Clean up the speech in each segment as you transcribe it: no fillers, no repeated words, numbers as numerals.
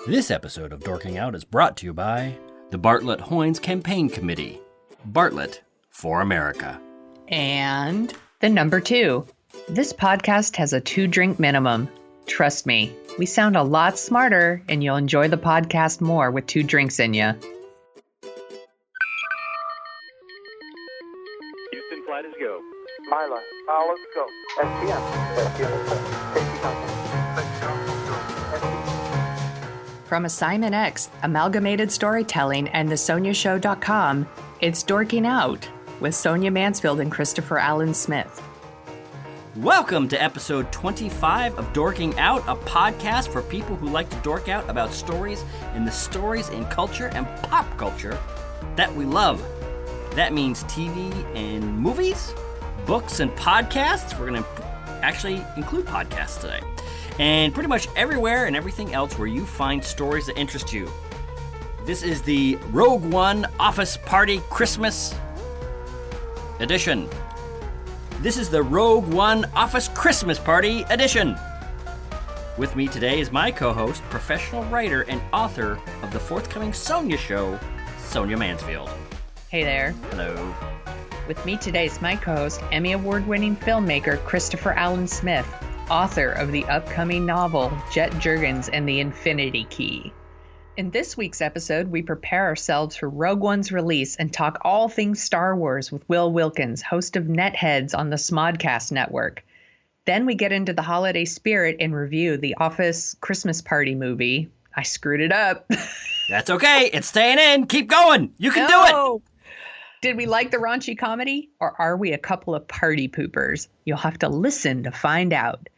This episode of Dorking Out is brought to you by the Bartlett Hoynes Campaign Committee. Bartlett for America. And the number 2. This podcast has a 2-drink minimum. Trust me, we sound a lot smarter, and you'll enjoy the podcast more with 2 drinks in you. Houston, flight is go. Mila, let's go. STM. Safety contact. From Assignment X, Amalgamated Storytelling, and thesoniashow.com, it's Dorking Out with Sonia Mansfield and Christopher Allen Smith. Welcome to episode 25 of Dorking Out, a podcast for people who like to dork out about stories and the stories in culture and pop culture that we love. That means TV and movies, books and podcasts. We're going to actually include podcasts today. And pretty much everywhere and everything else where you find stories that interest you. This is the Rogue One Office Party Christmas edition. This is the Rogue One Office Christmas Party edition. With me today is my co-host, professional writer and author of the forthcoming Sonia Show, Sonia Mansfield. Hey there. Hello. With me today is my co-host, Emmy Award-winning filmmaker Christopher Allen Smith, author of the upcoming novel Jet Jurgens and the Infinity Key. In this week's episode, we prepare ourselves for Rogue One's release and talk all things Star Wars with Will Wilkins, host of Netheads on the Smodcast Network. Then we get into the holiday spirit and review the Office Christmas Party movie. I screwed it up. That's okay. It's staying in. Keep going. You can do it. Did we like the raunchy comedy, or are we a couple of party poopers? You'll have to listen to find out.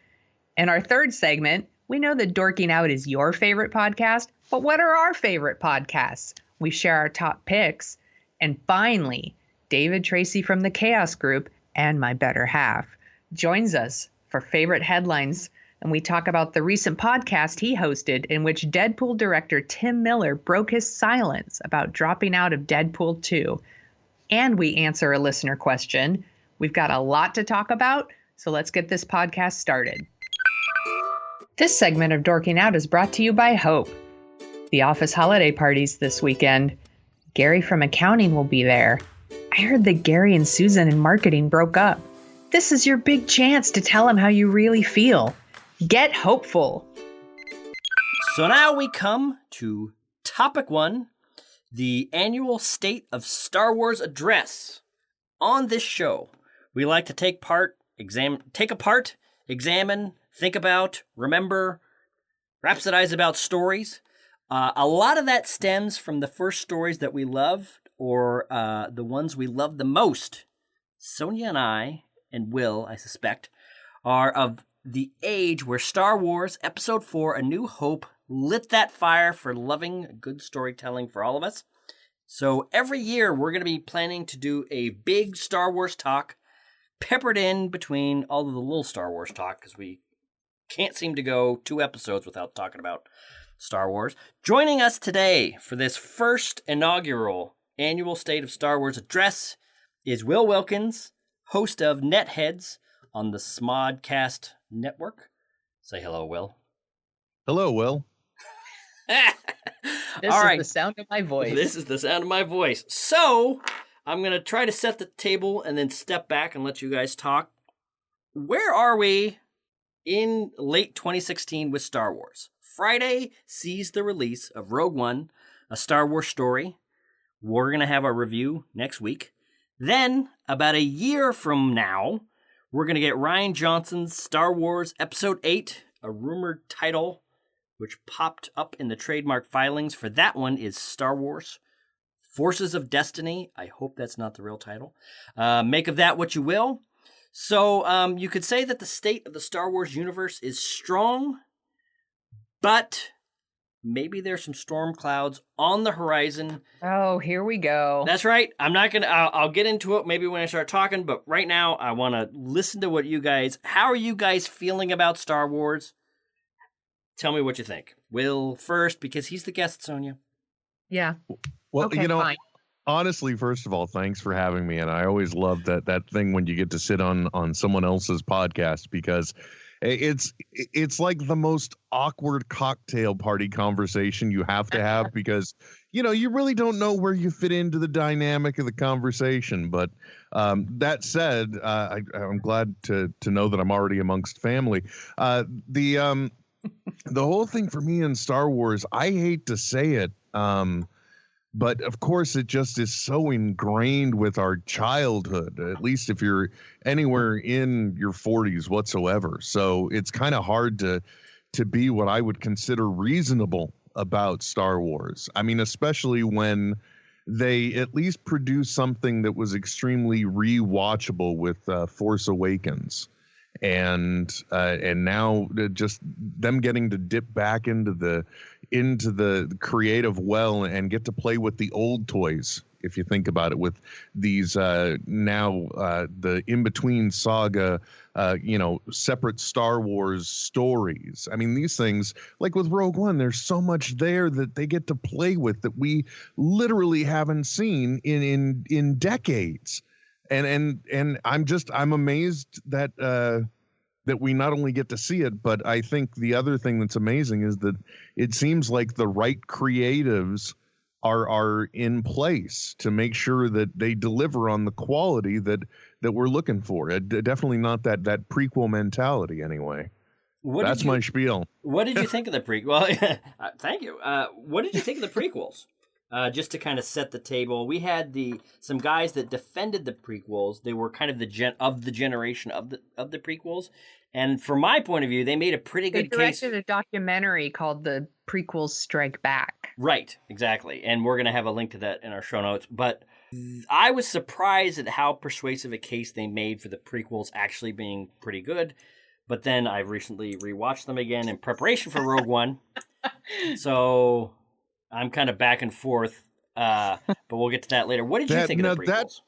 In our third segment, we know that Dorking Out is your favorite podcast, but what are our favorite podcasts? We share our top picks. And finally, David Tracy from the Chaos Group and my better half joins us for favorite headlines, and we talk about the recent podcast he hosted in which Deadpool director Tim Miller broke his silence about dropping out of Deadpool 2. And we answer a listener question. We've got a lot to talk about, so let's get this podcast started. This segment of Dorking Out is brought to you by Hope. The office holiday parties this weekend. Gary from accounting will be there. I heard that Gary and Susan in marketing broke up. This is your big chance to tell him how you really feel. Get hopeful. So now we come to topic 1, the annual State of Star Wars address. On this show, we like to take apart, examine, think about, remember, rhapsodize about stories. A lot of that stems from the first stories that we loved, or the ones we loved the most. Sonia and I, and Will, I suspect, are of the age where Star Wars Episode 4, A New Hope, lit that fire for loving good storytelling for all of us. So every year we're going to be planning to do a big Star Wars talk, peppered in between all of the little Star Wars talk, because we can't seem to go 2 episodes without talking about Star Wars. Joining us today for this first inaugural annual State of Star Wars address is Will Wilkins, host of Netheads on the Smodcast Network. Say hello, Will. Hello, Will. This All is right. the sound of my voice. This is the sound of my voice. So I'm going to try to set the table and then step back and let you guys talk. Where are we in late 2016 with Star Wars? Friday sees the release of Rogue One, a Star Wars story. We're going to have our review next week. Then, about a year from now, we're going to get Rian Johnson's Star Wars Episode 8, a rumored title, which popped up in the trademark filings for that one is Star Wars Forces of Destiny. I hope that's not the real title. Make of that what you will. So you could say that the state of the Star Wars universe is strong, but maybe there's some storm clouds on the horizon. Oh, here we go. That's right. I'm not going to, I'll get into it maybe when I start talking, but right now I want to listen to what you guys, how are you guys feeling about Star Wars? Tell me what you think. Will first, because he's the guest, Sonia. Yeah. Well, Okay, fine. honestly, first of all, thanks for having me. And I always love that thing when you get to sit on someone else's podcast, because It's like the most awkward cocktail party conversation you have to have because you really don't know where you fit into the dynamic of the conversation. But that said, I'm glad to know that I'm already amongst family. The whole thing for me in Star Wars, I hate to say it, but of course it just is so ingrained with our childhood, at least if you're anywhere in your 40s whatsoever. So it's kind of hard to be what I would consider reasonable about Star Wars. I mean, especially when they at least produced something that was extremely rewatchable with Force Awakens. And now just them getting to dip back into the creative well and get to play with the old toys, if you think about it, with these now the in-between saga, separate Star Wars stories. I mean, these things, like with Rogue One, there's so much there that they get to play with that we literally haven't seen in decades. And I'm amazed that that we not only get to see it, but I think the other thing that's amazing is that it seems like the right creatives are in place to make sure that they deliver on the quality that we're looking for. Definitely not that prequel mentality anyway. That's my spiel. What did you think of the prequel? Thank you. What did you think of the prequels? Just to kind of set the table, we had some guys that defended the prequels. They were kind of the generation of the prequels, and from my point of view, they made a pretty good case. They directed a documentary called "The Prequels Strike Back." Right, exactly, and we're going to have a link to that in our show notes. But I was surprised at how persuasive a case they made for the prequels actually being pretty good. But then I recently rewatched them again in preparation for Rogue One, so I'm kind of back and forth, but we'll get to that later. What did you think of the prequels?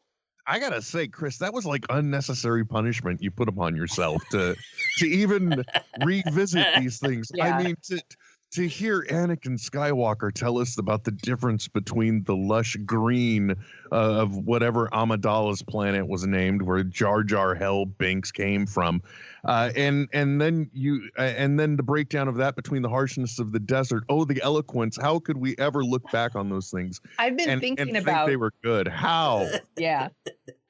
I gotta say, Chris, that was like unnecessary punishment you put upon yourself to even revisit these things. Yeah. I mean, to hear Anakin Skywalker tell us about the difference between the lush green of whatever Amidala's planet was named, where Jar Jar Hell Binks came from, and then the breakdown of that between the harshness of the desert. Oh, the eloquence! How could we ever look back on those things? I've been thinking about think they were good. How? Yeah,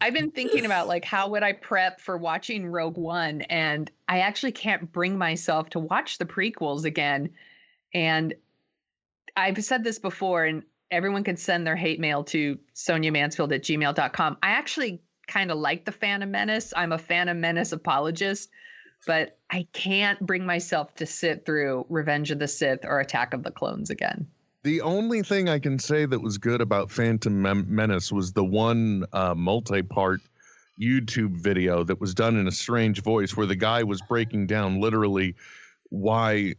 I've been thinking about like how would I prep for watching Rogue One, and I actually can't bring myself to watch the prequels again. And I've said this before, and everyone can send their hate mail to soniamansfield@gmail.com. I actually kind of like the Phantom Menace. I'm a Phantom Menace apologist, but I can't bring myself to sit through Revenge of the Sith or Attack of the Clones again. The only thing I can say that was good about Phantom Menace was the one multi-part YouTube video that was done in a strange voice where the guy was breaking down literally why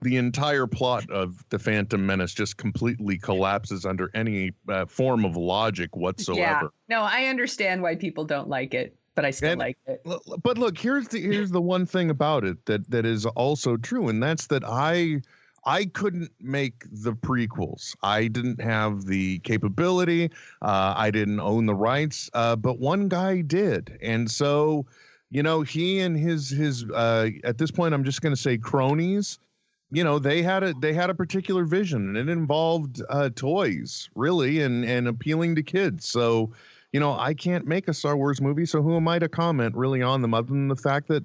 the entire plot of the Phantom Menace just completely collapses under any form of logic whatsoever. Yeah. No, I understand why people don't like it, but I still like it. But look, here's the one thing about it that is also true, and that's that I couldn't make the prequels. I didn't have the capability. I didn't own the rights, but one guy did, and so he and his at this point I'm just going to say cronies. They had a particular vision, and it involved toys, really, and appealing to kids. So, I can't make a Star Wars movie, so who am I to comment really on them other than the fact that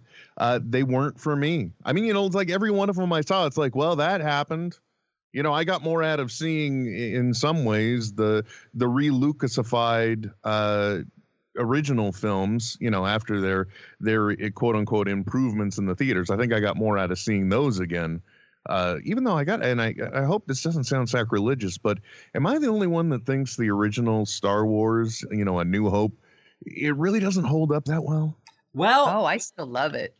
they weren't for me? I mean, it's like every one of them I saw, it's like, well, that happened. I got more out of seeing, in some ways, the re-Lucasified original films, after their quote unquote improvements in the theaters. I think I got more out of seeing those again. Even though I hope this doesn't sound sacrilegious, but am I the only one that thinks the original Star Wars, A New Hope, it really doesn't hold up that well? Well, I still love it.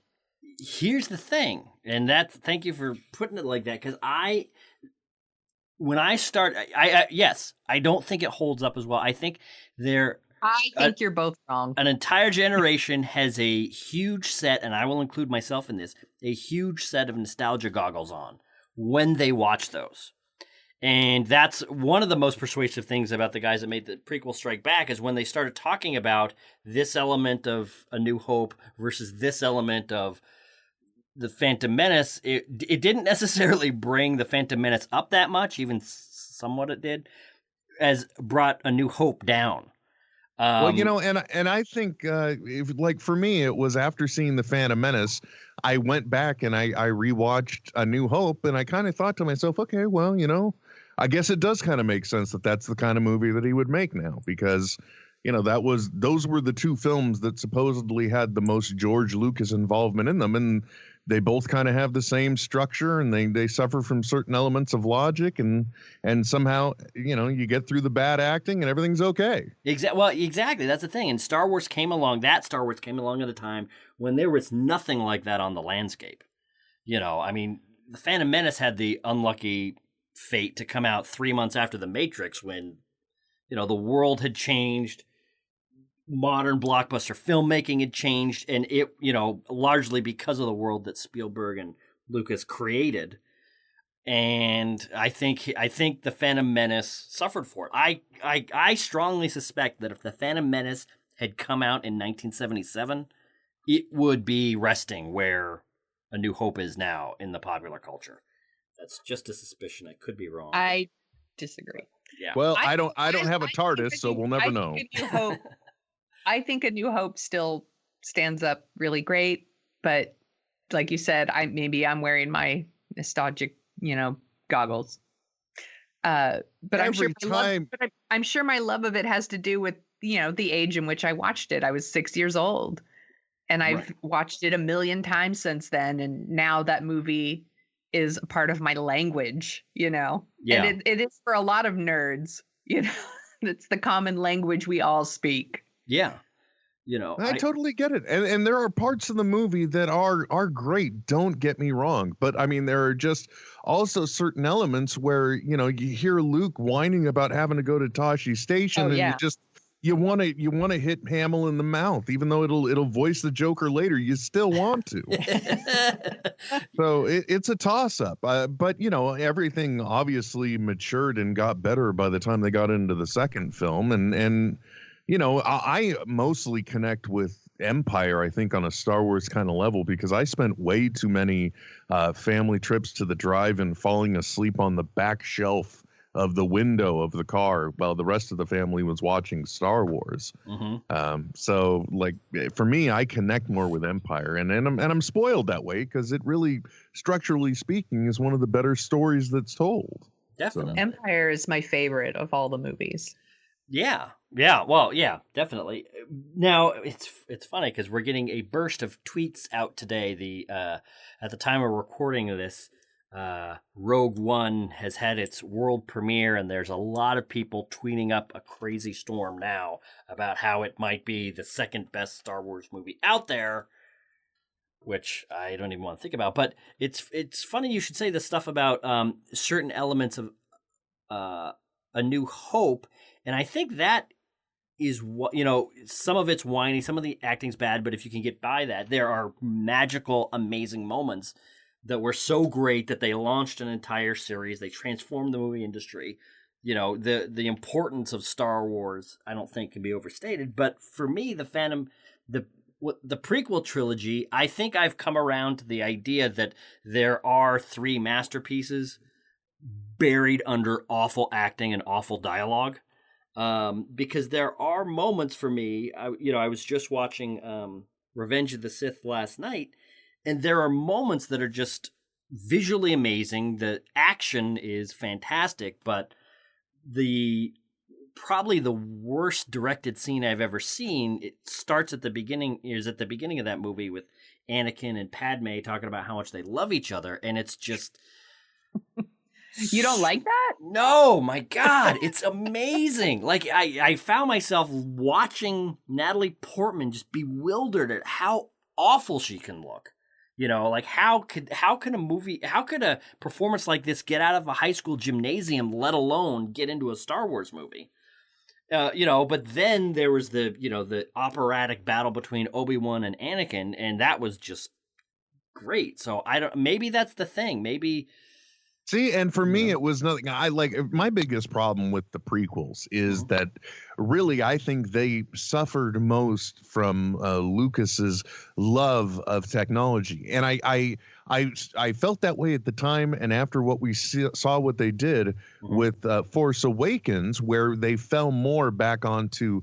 Here's the thing, and thank you for putting it like that, because I don't think it holds up as well. I think you're both wrong. An entire generation has a huge set, and I will include myself in this, a huge set of nostalgia goggles on when they watch those. And that's one of the most persuasive things about the guys that made the prequel Strike Back, is when they started talking about this element of A New Hope versus this element of the Phantom Menace, it didn't necessarily bring the Phantom Menace up that much, even somewhat it did, as brought A New Hope down. Well, and I think if, like, for me, it was after seeing the Phantom Menace, I went back and I rewatched A New Hope, and I kind of thought to myself, okay, well, I guess it does kind of make sense that that's the kind of movie that he would make now, because those were the two films that supposedly had the most George Lucas involvement in them, and they both kind of have the same structure, and they suffer from certain elements of logic, and somehow you get through the bad acting and everything's okay. Well, exactly. That's the thing. And Star Wars came along at a time when there was nothing like that on the landscape. I mean, the Phantom Menace had the unlucky fate to come out 3 months after The Matrix, when the world had changed. Modern blockbuster filmmaking had changed, and it, largely because of the world that Spielberg and Lucas created. And I think the Phantom Menace suffered for it. I strongly suspect that if the Phantom Menace had come out in 1977, it would be resting where A New Hope is now in the popular culture. That's just a suspicion. I could be wrong. I disagree. Yeah. Well, I don't have a TARDIS, so we'll never know. I think A New Hope still stands up really great, but like you said, I'm wearing my nostalgic, goggles. But I'm sure my love of it has to do with, the age in which I watched it. I was 6 years old, and I've watched it a million times since then. And now that movie is a part of my language, Yeah. And it is for a lot of nerds, it's the common language we all speak. Yeah. I totally get it. And there are parts of the movie that are great. Don't get me wrong. But I mean, there are just also certain elements where, you hear Luke whining about having to go to Tashi Station, and you want to hit Hamill in the mouth, even though it'll voice the Joker later. You still want to. So it's a toss up. But everything obviously matured and got better by the time they got into the second film, and I mostly connect with Empire, I think, on a Star Wars kind of level, because I spent way too many family trips to the drive-in falling asleep on the back shelf of the window of the car while the rest of the family was watching Star Wars. Mm-hmm. So, like, for me, I connect more with Empire, and I'm spoiled that way, because it really, structurally speaking, is one of the better stories that's told. Definitely. So. Empire is my favorite of all the movies. Yeah. Well, yeah, definitely. Now it's funny because we're getting a burst of tweets out today. At the time of recording of this, Rogue One has had its world premiere, and there's a lot of people tweeting up a crazy storm now about how it might be the second best Star Wars movie out there, which I don't even want to think about. But it's funny you should say the stuff about certain elements of A New Hope. And I think that is what, some of it's whiny, some of the acting's bad, but if you can get by that, there are magical, amazing moments that were so great that they launched an entire series. They transformed the movie industry. The importance of Star Wars, I don't think, can be overstated. But for me, the prequel trilogy, I think I've come around to the idea that there are three masterpieces buried under awful acting and awful dialogue. Because there are moments for me, I was just watching Revenge of the Sith last night, and there are moments that are just visually amazing. The action is fantastic, but probably the worst directed scene I've ever seen, it starts at the beginning of that movie with Anakin and Padme talking about how much they love each other, and it's just... You don't like that? No, my God, it's amazing. Like I found myself watching Natalie Portman just bewildered at how awful she can look. Like how could a performance like this get out of a high school gymnasium, let alone get into a Star Wars movie? But then there was the operatic battle between Obi-Wan and Anakin, and that was just great. So maybe that's the thing. Maybe See, and for me, Yeah. it was nothing. I like my biggest problem with the prequels is Mhm. that really I think they suffered most from Lucas's love of technology, and I felt that way at the time, and after what we saw what they did Mhm. with Force Awakens, where they fell more back onto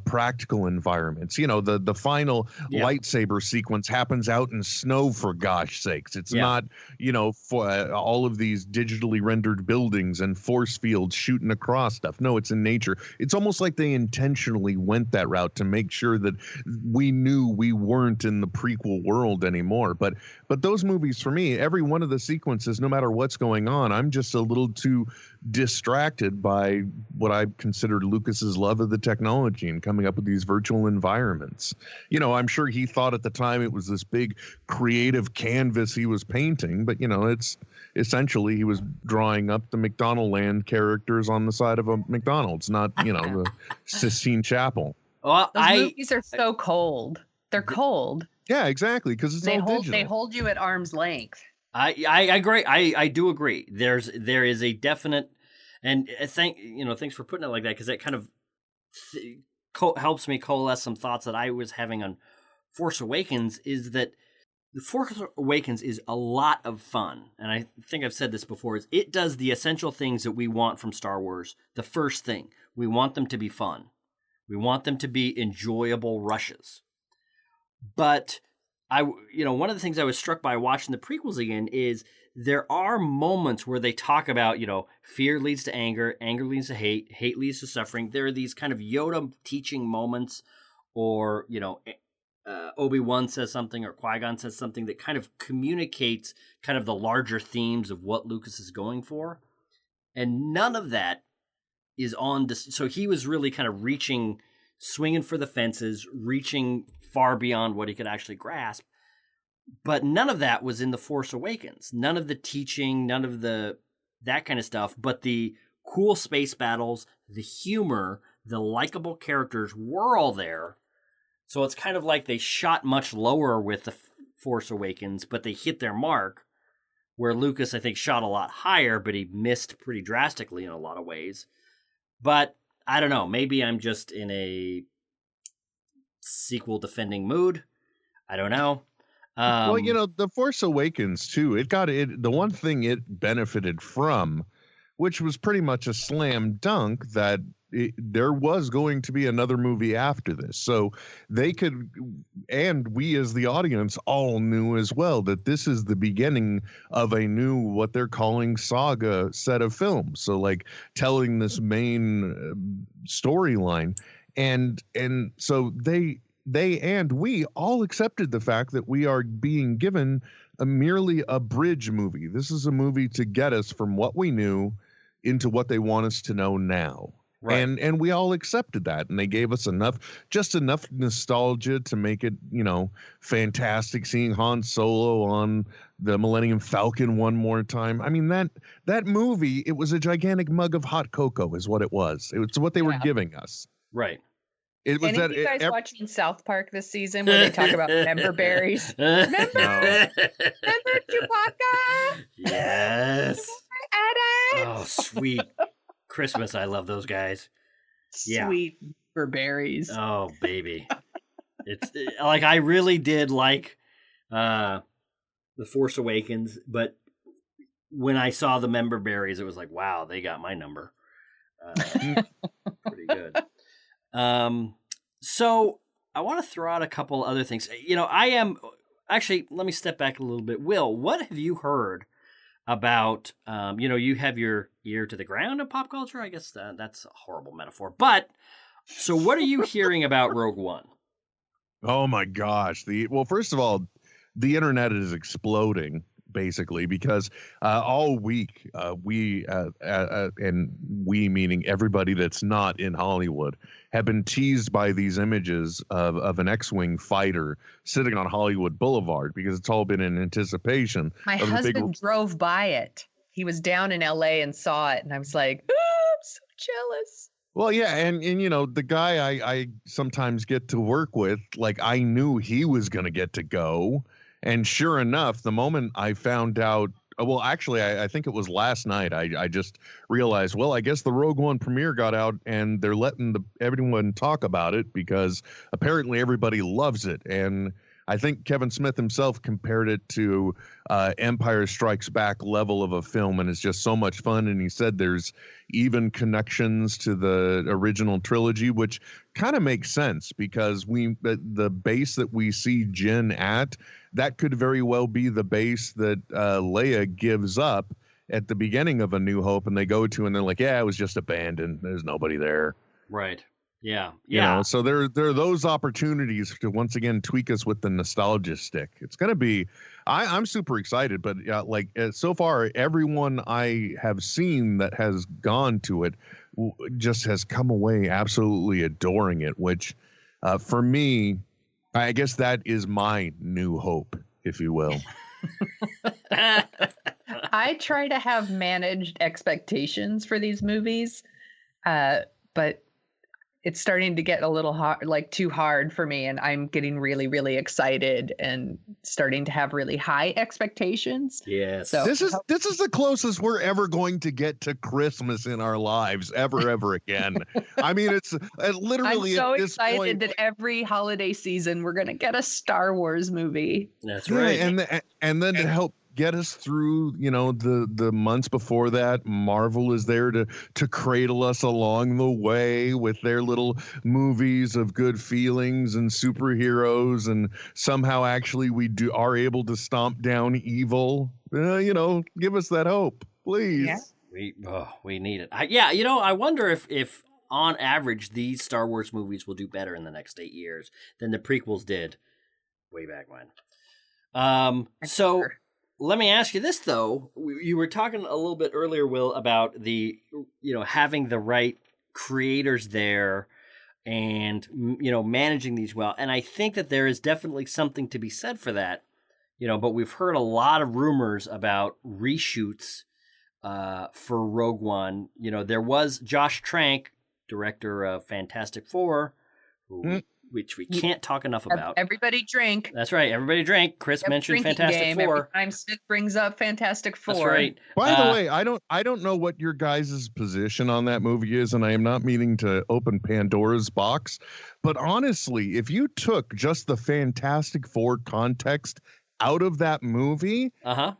practical environments. You know, the final Yeah. lightsaber sequence happens out in snow, for gosh sakes. It's Yeah. not, you know, for all of these digitally rendered buildings and force fields shooting across stuff. No, it's in nature. It's almost like they intentionally went that route to make sure that we knew we weren't in the prequel world anymore. But those movies, for me, every one of the sequences, no matter what's going on, I'm just a little too distracted by what I considered Lucas's love of the technology and coming up with these virtual environments. You know, I'm sure he thought at the time it was this big creative canvas he was painting, but you know, it's essentially he was drawing up the McDonald Land characters on the side of a McDonald's, not, you know, the Sistine Chapel. Well, Those movies are so cold. They're cold. Yeah, exactly, because it's all digital. They hold you at arm's length. I agree. I do agree. There is a definite, and thanks for putting it like that, because that kind of helps me coalesce some thoughts that I was having on Force Awakens. Is that the Force Awakens is a lot of fun, and I think I've said this before. Is it does the essential things that we want from Star Wars. The first thing, we want them to be fun. We want them to be enjoyable rushes. But one of the things I was struck by watching the prequels again is there are moments where they talk about, fear leads to anger, anger leads to hate, hate leads to suffering. There are these kind of Yoda teaching moments, or, Obi-Wan says something or Qui-Gon says something that kind of communicates kind of the larger themes of what Lucas is going for. And none of that is on this. So he was really kind of swinging for the fences, reaching far beyond what he could actually grasp. But none of that was in The Force Awakens. None of the teaching, none of that kind of stuff. But the cool space battles, the humor, the likable characters were all there. So it's kind of like they shot much lower with The Force Awakens, but they hit their mark. Where Lucas, I think, shot a lot higher, but he missed pretty drastically in a lot of ways. But I don't know. Maybe I'm just in a sequel defending mood. I don't know. Well, The Force Awakens too. The one thing it benefited from, which was pretty much a slam dunk, that there was going to be another movie after this. So they could, and we as the audience all knew as well, that this is the beginning of a new, what they're calling saga set of films. So like telling this main storyline. And so they and we all accepted the fact that we are being given merely a bridge movie. This is a movie to get us from what we knew into what they want us to know now. Right. And we all accepted that, and they gave us enough nostalgia to make it, fantastic, seeing Han Solo on the Millennium Falcon one more time. I mean, that movie, it was a gigantic mug of hot cocoa is what it was. It's what they were giving us. Right. It was. Any of you guys watching South Park this season where they talk about member berries? Remember Chewbacca? Yes. Edit. Oh, sweet Christmas. I love those guys. Sweet member berries. Oh, baby. It's like I really did like The Force Awakens, but when I saw the member berries, it was like, wow, they got my number. Pretty good. So I want to throw out a couple other things. I am actually, let me step back a little bit. Will, what have you heard about, you have your ear to the ground of pop culture? I guess that's a horrible metaphor, but so what are you hearing about Rogue One? Oh my gosh. Well, first of all, the internet is exploding basically because all week we and we meaning everybody that's not in Hollywood have been teased by these images of an X-wing fighter sitting on Hollywood Boulevard because it's all been in anticipation. My husband drove by it. He was down in LA and saw it, and I was like, I'm so jealous. Well, yeah, and the guy I sometimes get to work with, like I knew he was going to get to go. And sure enough, the moment I found out well, actually, I think it was last night. I just realized, well, I guess the Rogue One premiere got out and they're letting everyone talk about it because apparently everybody loves it. And I think Kevin Smith himself compared it to Empire Strikes Back level of a film, and it's just so much fun. And he said there's even connections to the original trilogy, which kind of makes sense because the base that we see Jyn at, that could very well be the base that Leia gives up at the beginning of A New Hope, and they go to, and they're like, yeah, it was just abandoned. There's nobody there. Right. Yeah. You know, so there are those opportunities to once again tweak us with the nostalgia stick. It's going to be, I'm super excited, but so far, everyone I have seen that has gone to it just has come away absolutely adoring it, which for me, I guess that is my new hope, if you will. I try to have managed expectations for these movies, but it's starting to get a little hard, like too hard for me. And I'm getting really, really excited and starting to have really high expectations. Yes. So this is the closest we're ever going to get to Christmas in our lives ever again. I mean, it's literally I'm so at this excited point, that every holiday season we're going to get a Star Wars movie. That's right. And then to help get us through, the months before that, Marvel is there to cradle us along the way with their little movies of good feelings and superheroes, and somehow actually we are able to stomp down evil. Give us that hope, please. Yeah. We need it. I wonder if on average these Star Wars movies will do better in the next 8 years than the prequels did way back when. So let me ask you this, though. You were talking a little bit earlier, Will, about having the right creators there and, managing these well. And I think that there is definitely something to be said for that, but we've heard a lot of rumors about reshoots for Rogue One. There was Josh Trank, director of Fantastic Four, which we can't talk enough about. Everybody drink. That's right. Everybody drink. Chris mentioned Fantastic Four. Every time Smith brings up Fantastic Four. That's right. By the way, I don't know what your guys' position on that movie is, and I am not meaning to open Pandora's box, but honestly, if you took just the Fantastic Four context out of that movie,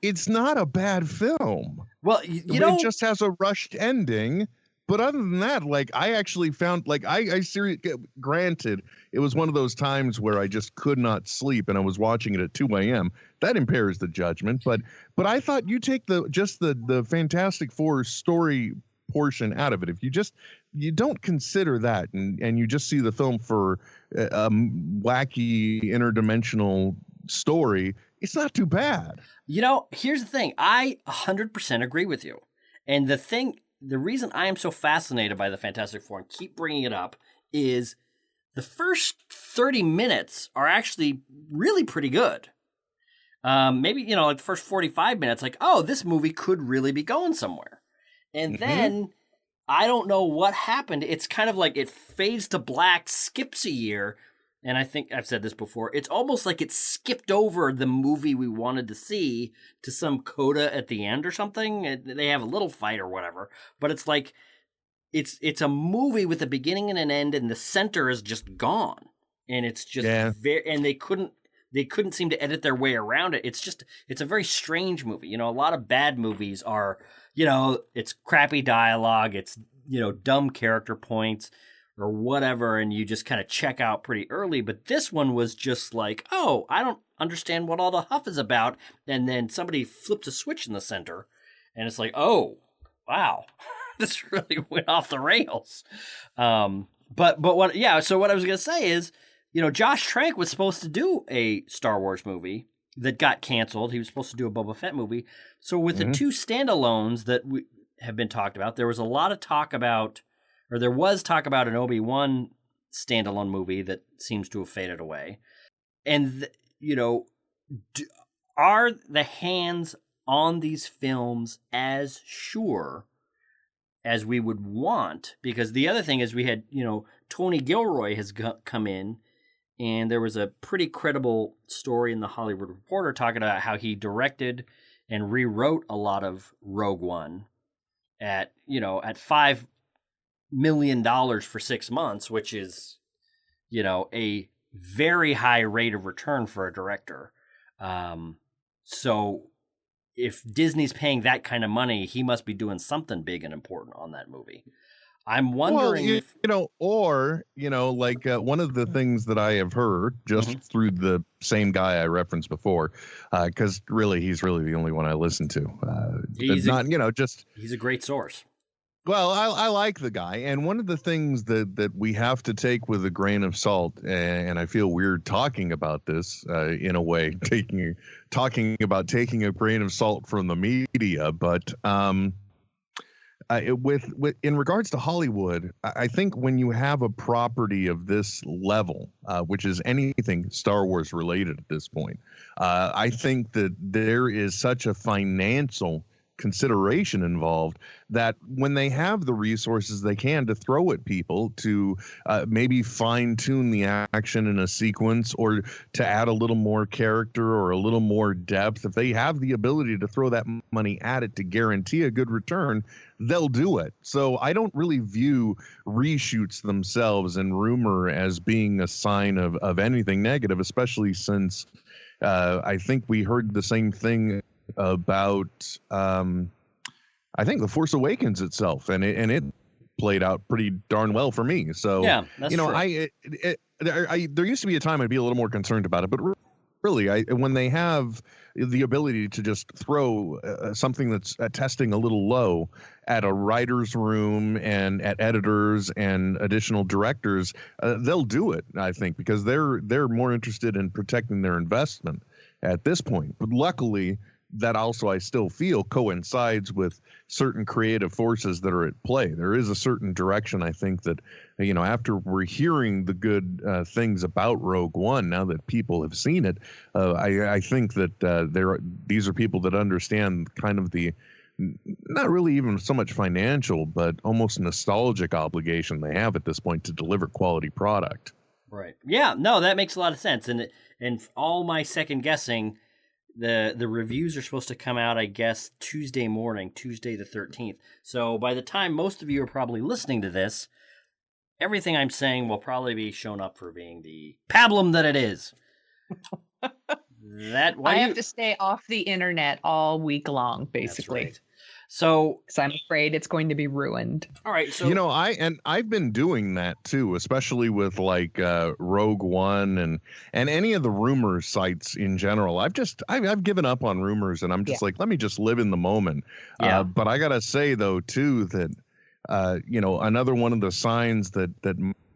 it's not a bad film. Well, it just has a rushed ending. But other than that, I actually found, I seriously, granted, it was one of those times where I just could not sleep and I was watching it at 2 a.m. That impairs the judgment. But I thought you take the Fantastic Four story portion out of it. If you don't consider that and you just see the film for a wacky interdimensional story, it's not too bad. Here's the thing. I 100% agree with you. And the reason I am so fascinated by the Fantastic Four and keep bringing it up is the first 30 minutes are actually really pretty good. Maybe, the first 45 minutes, this movie could really be going somewhere. And then I don't know what happened. It's kind of like it fades to black, skips a year. And I think I've said this before. It's almost like it skipped over the movie we wanted to see to some coda at the end or something. They have a little fight or whatever. But it's like it's a movie with a beginning and an end, and the center is just gone. And it's just and they couldn't seem to edit their way around it. It's a very strange movie. A lot of bad movies are, it's crappy dialogue, it's dumb character points or whatever, and you just kind of check out pretty early. But this one was just like, oh, I don't understand what all the huff is about. And then somebody flips a switch in the center, and it's like, oh, wow, this really went off the rails. So what I was going to say is, Josh Trank was supposed to do a Star Wars movie that got canceled. He was supposed to do a Boba Fett movie. So with the two standalones that have been talked about, there was a lot of talk about, or there was talk about an Obi-Wan standalone movie that seems to have faded away. And, are the hands on these films as sure as we would want? Because the other thing is we had, Tony Gilroy has come in, and there was a pretty credible story in the Hollywood Reporter talking about how he directed and rewrote a lot of Rogue One at $5 million for 6 months, which is, a very high rate of return for a director. So if Disney's paying that kind of money, he must be doing something big and important on that movie. I'm wondering if... one of the things that I have heard just through the same guy I referenced before, because really, he's really the only one I listen to. He's a great source. Well, I like the guy, and one of the things that we have to take with a grain of salt, and I feel weird talking about this in a way, talking about taking a grain of salt from the media, but in regards to Hollywood, I think when you have a property of this level, which is anything Star Wars related at this point, I think that there is such a financial consideration involved that when they have the resources they can to throw at people to maybe fine tune the action in a sequence or to add a little more character or a little more depth, if they have the ability to throw that money at it to guarantee a good return, they'll do it. So I don't really view reshoots themselves and rumor as being a sign of anything negative, especially since I think we heard the same thing about I think The Force Awakens itself, and it played out pretty darn well for me. So yeah, that's true. There used to be a time I'd be a little more concerned about it, but really, when they have the ability to just throw something that's testing a little low at a writer's room and at editors and additional directors, they'll do it, I think, because they're more interested in protecting their investment at this point. But luckily, that also I still feel coincides with certain creative forces that are at play. There is a certain direction, I think, that, after we're hearing the good things about Rogue One, now that people have seen it, I think that these are people that understand kind of the, not really even so much financial, but almost nostalgic obligation they have at this point to deliver quality product. Right. Yeah, no, that makes a lot of sense. And all my second guessing, the reviews are supposed to come out, I guess, Tuesday morning, Tuesday the 13th. So by the time most of you are probably listening to this, everything I'm saying will probably be shown up for being the pablum that it is. I have to stay off the internet all week long, basically. That's right. So, because I'm afraid it's going to be ruined. All right. So, I've been doing that too, especially with like Rogue One and any of the rumor sites in general. I've given up on rumors, and I'm just like, let me just live in the moment. Yeah. But I gotta say though too that another one of the signs that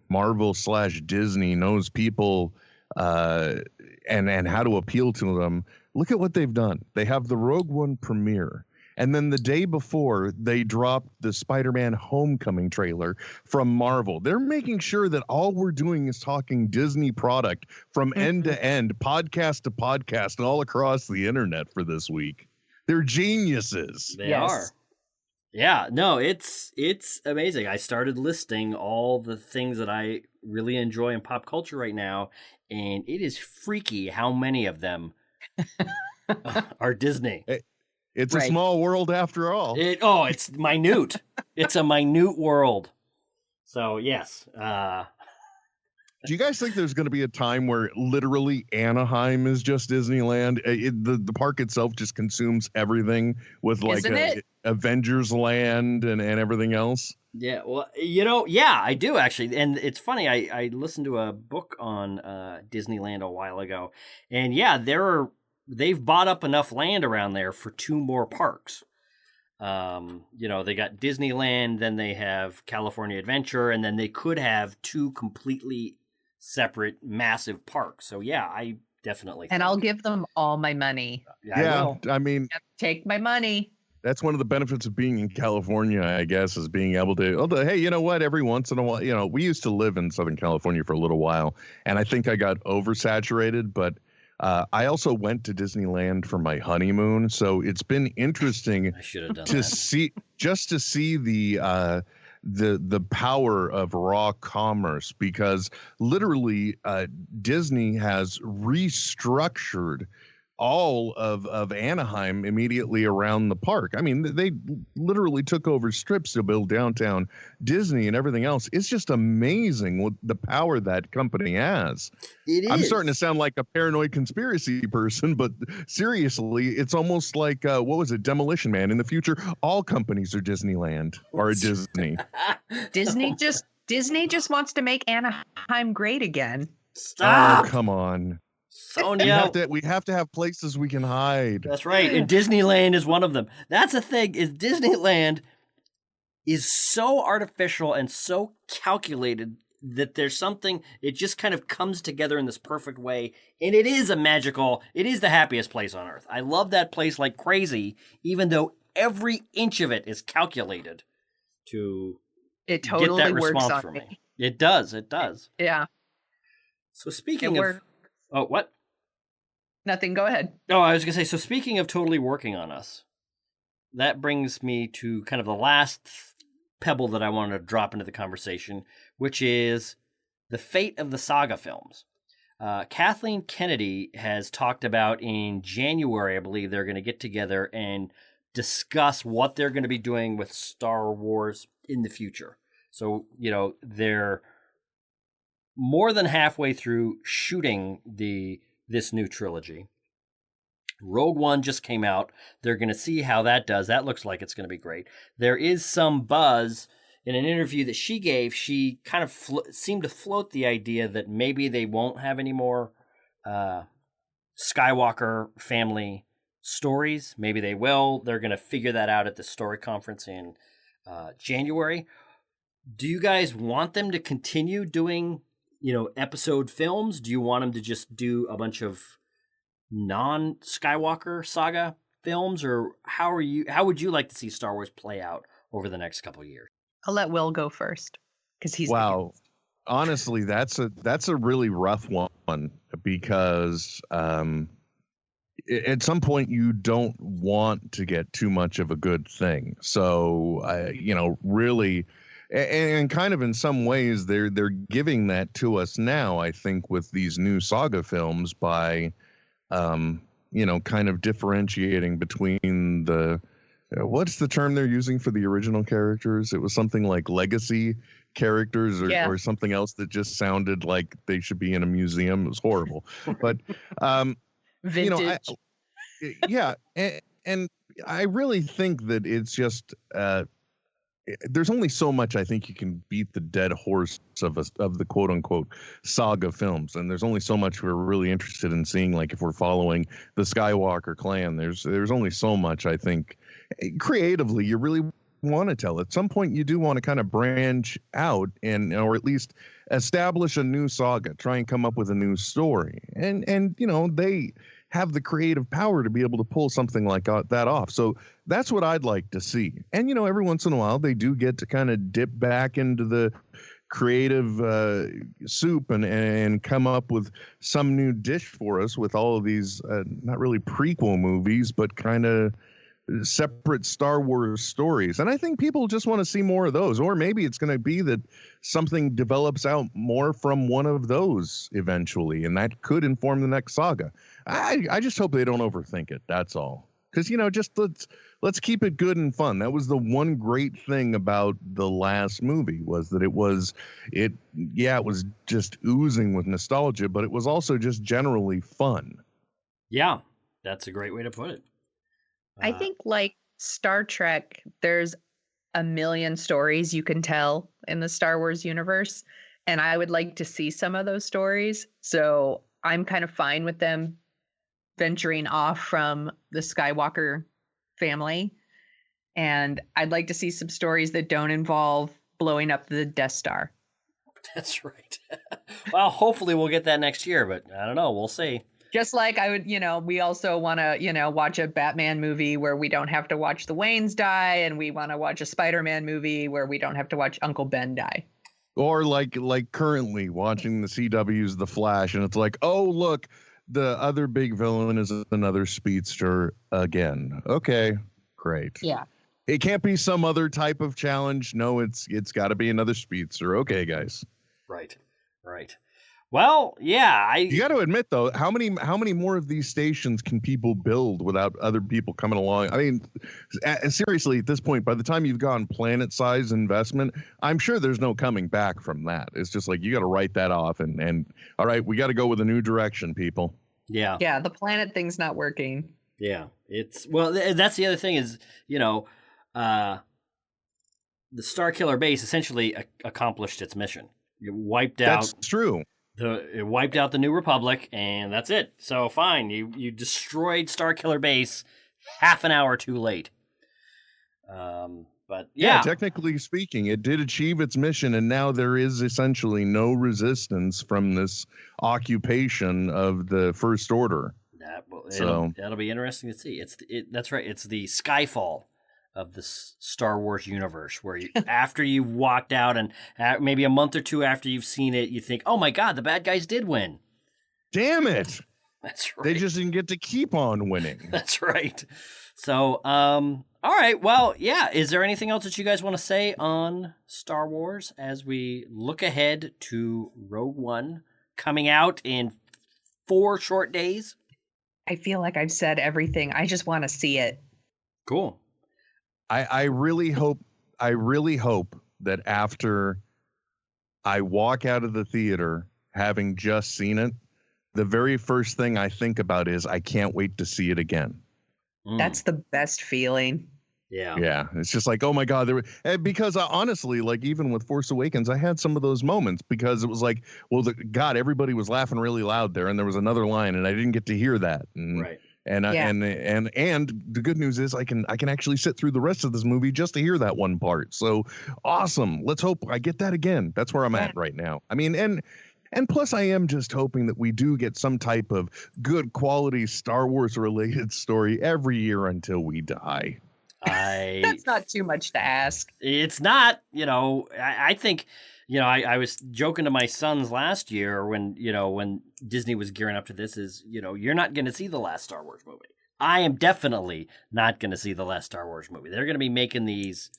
Marvel/Disney knows people and how to appeal to them. Look at what they've done. They have the Rogue One premiere. And then the day before, they dropped the Spider-Man Homecoming trailer from Marvel. They're making sure that all we're doing is talking Disney product from end to end, podcast to podcast, all across the internet for this week. They're geniuses. They are. Yeah, no, it's amazing. I started listing all the things that I really enjoy in pop culture right now, and it is freaky how many of them are Disney. It's a small world after all. It's minute. It's a minute world. So, yes. Do you guys think there's going to be a time where literally Anaheim is just Disneyland? The park itself just consumes everything with like Avengers Land and everything else? Yeah, well, I do actually. And it's funny, I listened to a book on Disneyland a while ago. And yeah, they've bought up enough land around there for 2 more parks. They got Disneyland, then they have California Adventure, and then they could have 2 completely separate massive parks. So yeah, I definitely think. I'll give them all my money. I mean, take my money. That's one of the benefits of being in California, I guess, is being able to, hey, you know what? Every once in a while, we used to live in Southern California for a little while, and I think I got oversaturated, but I also went to Disneyland for my honeymoon, so it's been interesting to see the power of raw commerce, because literally Disney has restructured all of Anaheim immediately around the park. I mean, they literally took over strips to build downtown Disney and everything else. It's just amazing what the power that company has. It I'm is. starting to sound like a paranoid conspiracy person, but seriously, it's almost like what was it, Demolition Man? In the future, all companies are Disneyland or a Disney. Disney just wants to make Anaheim great again. Stop, Oh, come on. Sonia. We have to have places we can hide. That's right. And Disneyland is one of them. That's the thing, is Disneyland is so artificial and so calculated that there's something, it just kind of comes together in this perfect way. And it is it is the happiest place on earth. I love that place like crazy, even though every inch of it is calculated to It totally get that works response on from me. me. It does. Yeah. So speaking of... Oh, what? Nothing. Go ahead. Oh, I was going to say, so speaking of totally working on us, that brings me to kind of the last pebble that I wanted to drop into the conversation, which is the fate of the saga films. Kathleen Kennedy has talked about in January, I believe, they're going to get together and discuss what they're going to be doing with Star Wars in the future. So, they're more than halfway through shooting this new trilogy. Rogue One just came out. They're going to see how that does. That looks like it's going to be great. There is some buzz. In an interview that she gave, she kind of seemed to float the idea that maybe they won't have any more Skywalker family stories. Maybe they will. They're going to figure that out at the story conference in January. Do you guys want them to continue doing, episode films? Do you want them to just do a bunch of non-Skywalker saga films, or how would you like to see Star Wars play out over the next couple of years? I'll let Will go first because he's wow. Honestly, that's a really rough one because at some point you don't want to get too much of a good thing. So really, and kind of in some ways they're giving that to us now. I think with these new saga films by kind of differentiating between the what's the term they're using for the original characters? It was something like legacy characters or something else that just sounded like they should be in a museum. It was horrible. But, vintage. And I really think that it's just, there's only so much I think you can beat the dead horse of the quote unquote saga films, and there's only so much we're really interested in seeing. Like if we're following the Skywalker clan, there's only so much I think creatively you really want to tell. At some point, you do want to kind of branch out or at least establish a new saga, try and come up with a new story, and they have the creative power to be able to pull something like that off. So that's what I'd like to see. And, every once in a while they do get to kind of dip back into the creative soup and come up with some new dish for us with all of these, not really prequel movies, but kind of separate Star Wars stories. And I think people just want to see more of those, or maybe it's going to be that something develops out more from one of those eventually, and that could inform the next saga. I just hope they don't overthink it. That's all. Because, just let's keep it good and fun. That was the one great thing about the last movie, was that it was just oozing with nostalgia, but it was also just generally fun. Yeah, that's a great way to put it. I think like Star Trek, there's a million stories you can tell in the Star Wars universe, and I would like to see some of those stories. So I'm kind of fine with them venturing off from the Skywalker family, and I'd like to see some stories that don't involve blowing up the Death Star. That's right. Well, hopefully we'll get that next year, but I don't know. We'll see. Just like I would, we also want to, watch a Batman movie where we don't have to watch the Waynes die, and we want to watch a Spider-Man movie where we don't have to watch Uncle Ben die. Or like currently watching the CW's The Flash, and it's like, oh, look, the other big villain is another speedster again. Okay, great. Yeah. It can't be some other type of challenge. No, it's got to be another speedster. Okay, guys. Right. Well, yeah, You got to admit though, how many more of these stations can people build without other people coming along? I mean, seriously, at this point, by the time you've gone planet-size investment, I'm sure there's no coming back from that. It's just like you got to write that off, and all right, we got to go with a new direction, people. Yeah. Yeah, the planet thing's not working. Yeah. It's that's the other thing is, the Star Killer base essentially accomplished its mission. You wiped out. That's true. It wiped out the New Republic, and that's it. So fine, you destroyed Star Killer base half an hour too late. But yeah, technically speaking, it did achieve its mission, and now there is essentially no resistance from this occupation of the First Order. That'll be interesting to see. That's right. It's the Skyfall of the Star Wars universe, where after you've walked out and maybe a month or two after you've seen it, you think, "Oh my God, the bad guys did win." Damn it! That's right. They just didn't get to keep on winning. That's right. So, all right. Well, yeah. Is there anything else that you guys want to say on Star Wars as we look ahead to Rogue One coming out in 4 short days? I feel like I've said everything. I just want to see it. Cool. I really hope that after I walk out of the theater having just seen it, the very first thing I think about is I can't wait to see it again. That's the best feeling. Yeah. Yeah. It's just like, oh my God. Because honestly, like even with Force Awakens, I had some of those moments because it was like, well, God, everybody was laughing really loud there. And there was another line and I didn't get to hear that. And, right. And the good news is I can actually sit through the rest of this movie just to hear that one part. So awesome. Let's hope I get that again. That's where I'm at right now. I mean, and plus I am just hoping that we do get some type of good quality Star Wars related story every year until we die. That's not too much to ask. It's not, I think, I was joking to my sons last year when Disney was gearing up to this is, you're not going to see the last Star Wars movie. I am definitely not going to see the last Star Wars movie. They're going to be making these,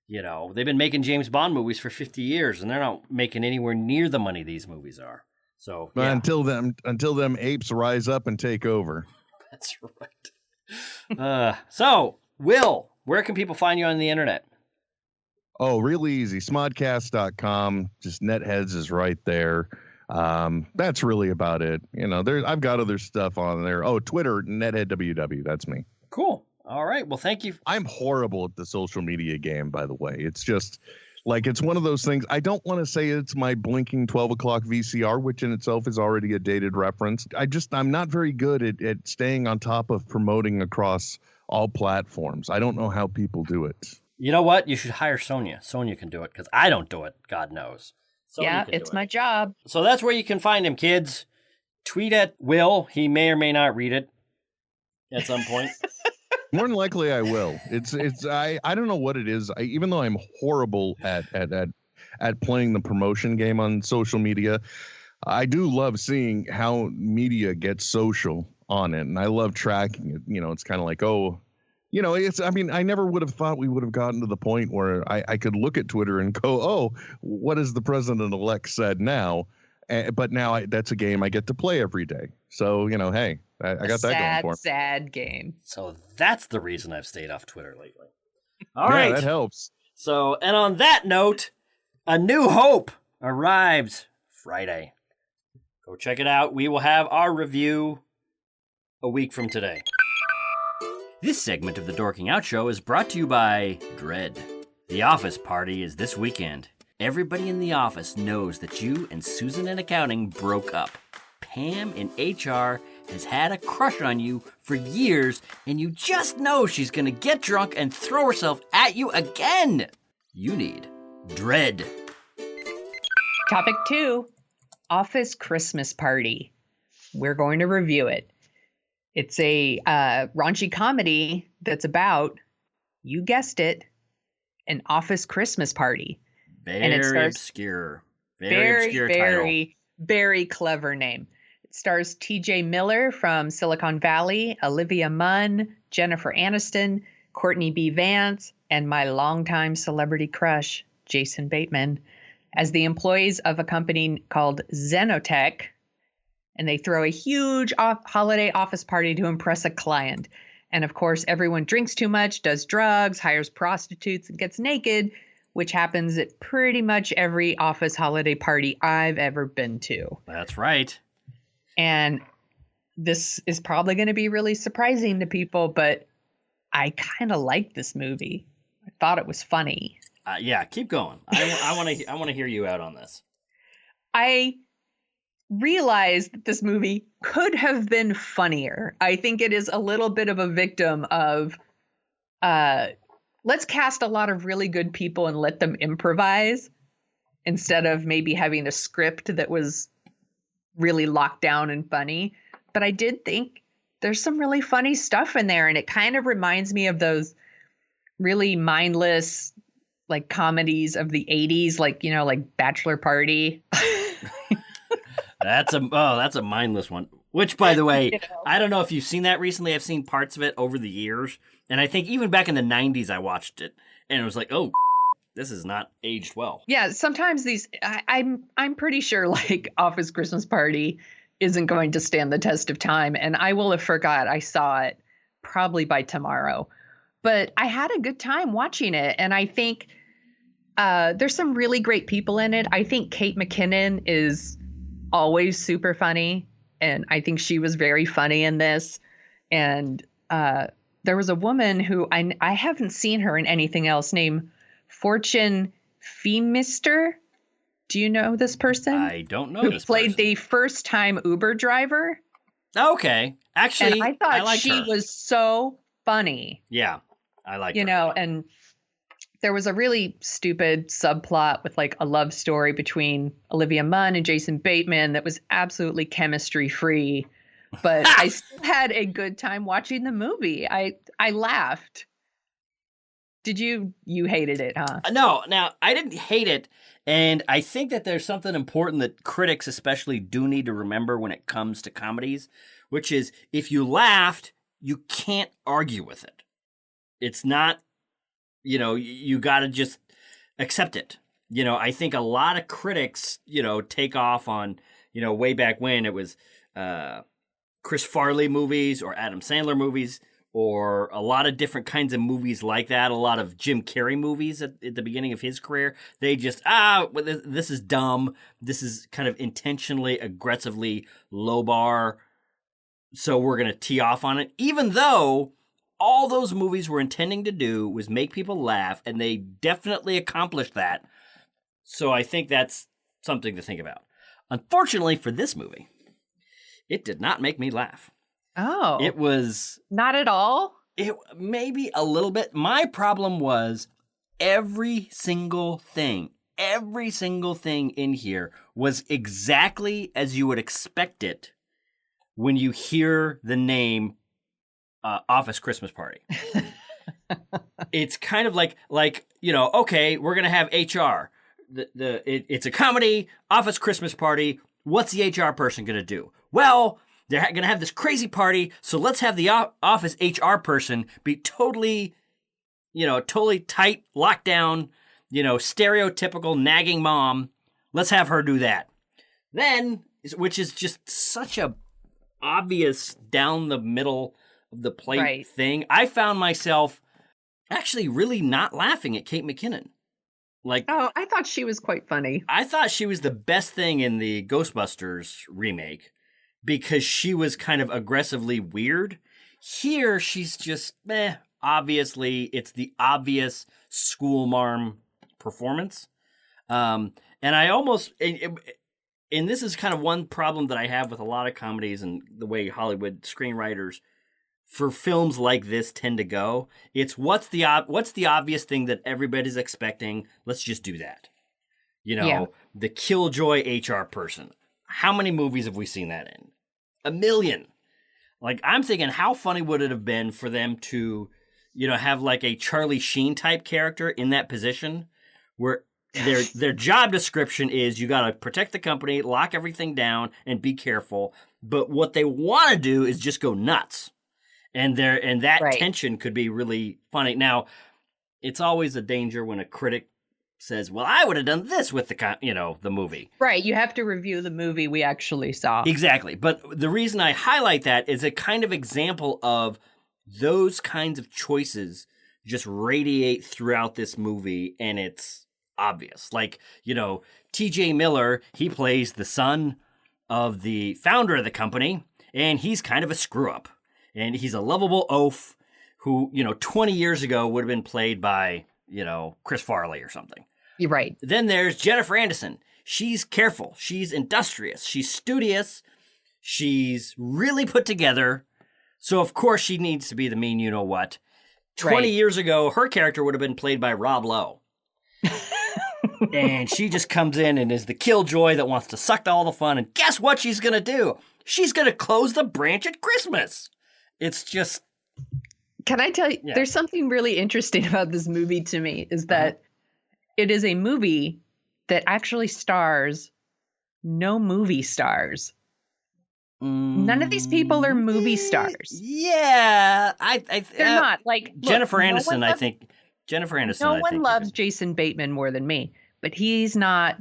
they've been making James Bond movies for 50 years and they're not making anywhere near the money these movies are. So yeah. Until them apes rise up and take over. That's right. So Will, where can people find you on the internet? Oh, really easy. Smodcast.com. Just Netheads is right there. That's really about it. I've got other stuff on there. Oh, Twitter, NetheadWW. That's me. Cool. All right. Well, thank you. I'm horrible at the social media game, by the way. It's just like, it's one of those things. I don't want to say it's my blinking 12 o'clock VCR, which in itself is already a dated reference. I'm not very good at staying on top of promoting across all platforms. I don't know how people do it. You know what? You should hire Sonia. Sonia can do it because I don't do it. God knows. Sonia it's my job. So that's where you can find him, kids. Tweet at Will. He may or may not read it at some point. More than likely, I will. I don't know what it is. Even though I'm horrible at playing the promotion game on social media, I do love seeing how media gets social on it, and I love tracking it. It's kind of like, I never would have thought we would have gotten to the point where I could look at Twitter and go, oh, what has the president-elect said now? But now that's a game I get to play every day. So, hey, I got that going for me. Sad game. So that's the reason I've stayed off Twitter lately. All right. That helps. So, and on that note, A New Hope arrives Friday. Go check it out. We will have our review a week from today. This segment of the Dorking Out Show is brought to you by Dread. The office party is this weekend. Everybody in the office knows that you and Susan in accounting broke up. Pam in HR has had a crush on you for years, and you just know she's going to get drunk and throw herself at you again. You need Dread. Topic 2, Office Christmas Party. We're going to review it. It's a raunchy comedy that's about, you guessed it, an office Christmas party. Very obscure. Very obscure title. Very clever name. It stars TJ Miller from Silicon Valley, Olivia Munn, Jennifer Aniston, Courtney B. Vance, and my longtime celebrity crush, Jason Bateman. as the employees of a company called Xenotech, and they throw a huge holiday office party to impress a client. And of course, everyone drinks too much, does drugs, hires prostitutes, and gets naked, which happens at pretty much every office holiday party I've ever been to. That's right. And this is probably going to be really surprising to people, but I kind of liked this movie. I thought it was funny. Yeah, keep going. I want to hear you out on this. I realized that this movie could have been funnier. I think it is a little bit of a victim of let's cast a lot of really good people and let them improvise instead of maybe having a script that was really locked down and funny. But I did think there's some really funny stuff in there, and it kind of reminds me of those really mindless like comedies of the 80s, like, you know, like Bachelor Party. That's a mindless one. Which, by the way, I don't know if you've seen that recently. I've seen parts of it over the years, and I think even back in the 90s I watched it, and it was like, oh, this is not aged well. Yeah, sometimes these I'm pretty sure like Office Christmas Party isn't going to stand the test of time, and I will have forgot I saw it probably by tomorrow. But I had a good time watching it, and I think there's some really great people in it. I think Kate McKinnon is always super funny, and I think she was very funny in this. And there was a woman who I haven't seen her in anything else, named Fortune Feemister. Do you know this person? I don't know who this played person. the first-time Uber driver. Okay, actually, And I thought she was so funny. Yeah, I like you her. know, and there was a really stupid subplot with like a love story between Olivia Munn and Jason Bateman that was absolutely chemistry free, but I still had a good time watching the movie. I laughed. Did you hated it, huh? No, now I didn't hate it, and I think that there's something important that critics especially do need to remember when it comes to comedies, which is if you laughed, you can't argue with it. It's not, you know, you got to just accept it. You know, I think a lot of critics, you know, take off on, you know, way back when it was Chris Farley movies or Adam Sandler movies or a lot of different kinds of movies like that. A lot of Jim Carrey movies at the beginning of his career. They just, this is dumb. This is kind of intentionally, aggressively low bar. So we're going to tee off on it, even though all those movies were intending to do was make people laugh, and they definitely accomplished that. So I think that's something to think about. Unfortunately for this movie, it did not make me laugh. Oh. It was... Not at all? It maybe a little bit. My problem was every single thing in here was exactly as you would expect it when you hear the name Office Christmas Party. It's kind of like, you know, okay, we're going to have HR. It's a comedy, Office Christmas Party. What's the HR person going to do? Well, they're going to have this crazy party, so let's have the office HR person be totally tight, locked down, you know, stereotypical nagging mom. Let's have her do that. Then, which is just such a obvious down the middle of the plate thing, I found myself actually really not laughing at Kate McKinnon. I thought she was quite funny. I thought she was the best thing in the Ghostbusters remake because she was kind of aggressively weird. Here, she's just, obviously, it's the obvious school marm performance. And I almost, and this is kind of one problem that I have with a lot of comedies and the way Hollywood screenwriters for films like this tend to go. It's what's the obvious thing that everybody's expecting? Let's just do that. You know, the killjoy HR person. How many movies have we seen that in? 1 million. Like, I'm thinking, how funny would it have been for them to, you know, have like a Charlie Sheen type character in that position where their job description is you got to protect the company, lock everything down, and be careful. But what they want to do is just go nuts. And that tension could be really funny. Now, it's always a danger when a critic says, well, I would have done this with the movie. Right. You have to review the movie we actually saw. Exactly. But the reason I highlight that is a kind of example of those kinds of choices just radiate throughout this movie, and it's obvious. Like, TJ Miller, he plays the son of the founder of the company, and he's kind of a screw up. And he's a lovable oaf who, 20 years ago would have been played by, Chris Farley or something. You're right. Then there's Jennifer Aniston. She's careful. She's industrious. She's studious. She's really put together. So, of course, she needs to be the mean you-know-what. 20 years ago, her character would have been played by Rob Lowe. And she just comes in and is the killjoy that wants to suck all the fun. And guess what she's going to do? She's going to close the branch at Christmas. It's just... Can I tell you, there's something really interesting about this movie to me, is that it is a movie that actually stars no movie stars. None of these people are movie stars. Yeah, they're not. Like, look, Jennifer Aniston, I think. Jennifer Aniston. No one loves Jason Bateman more than me, but he's not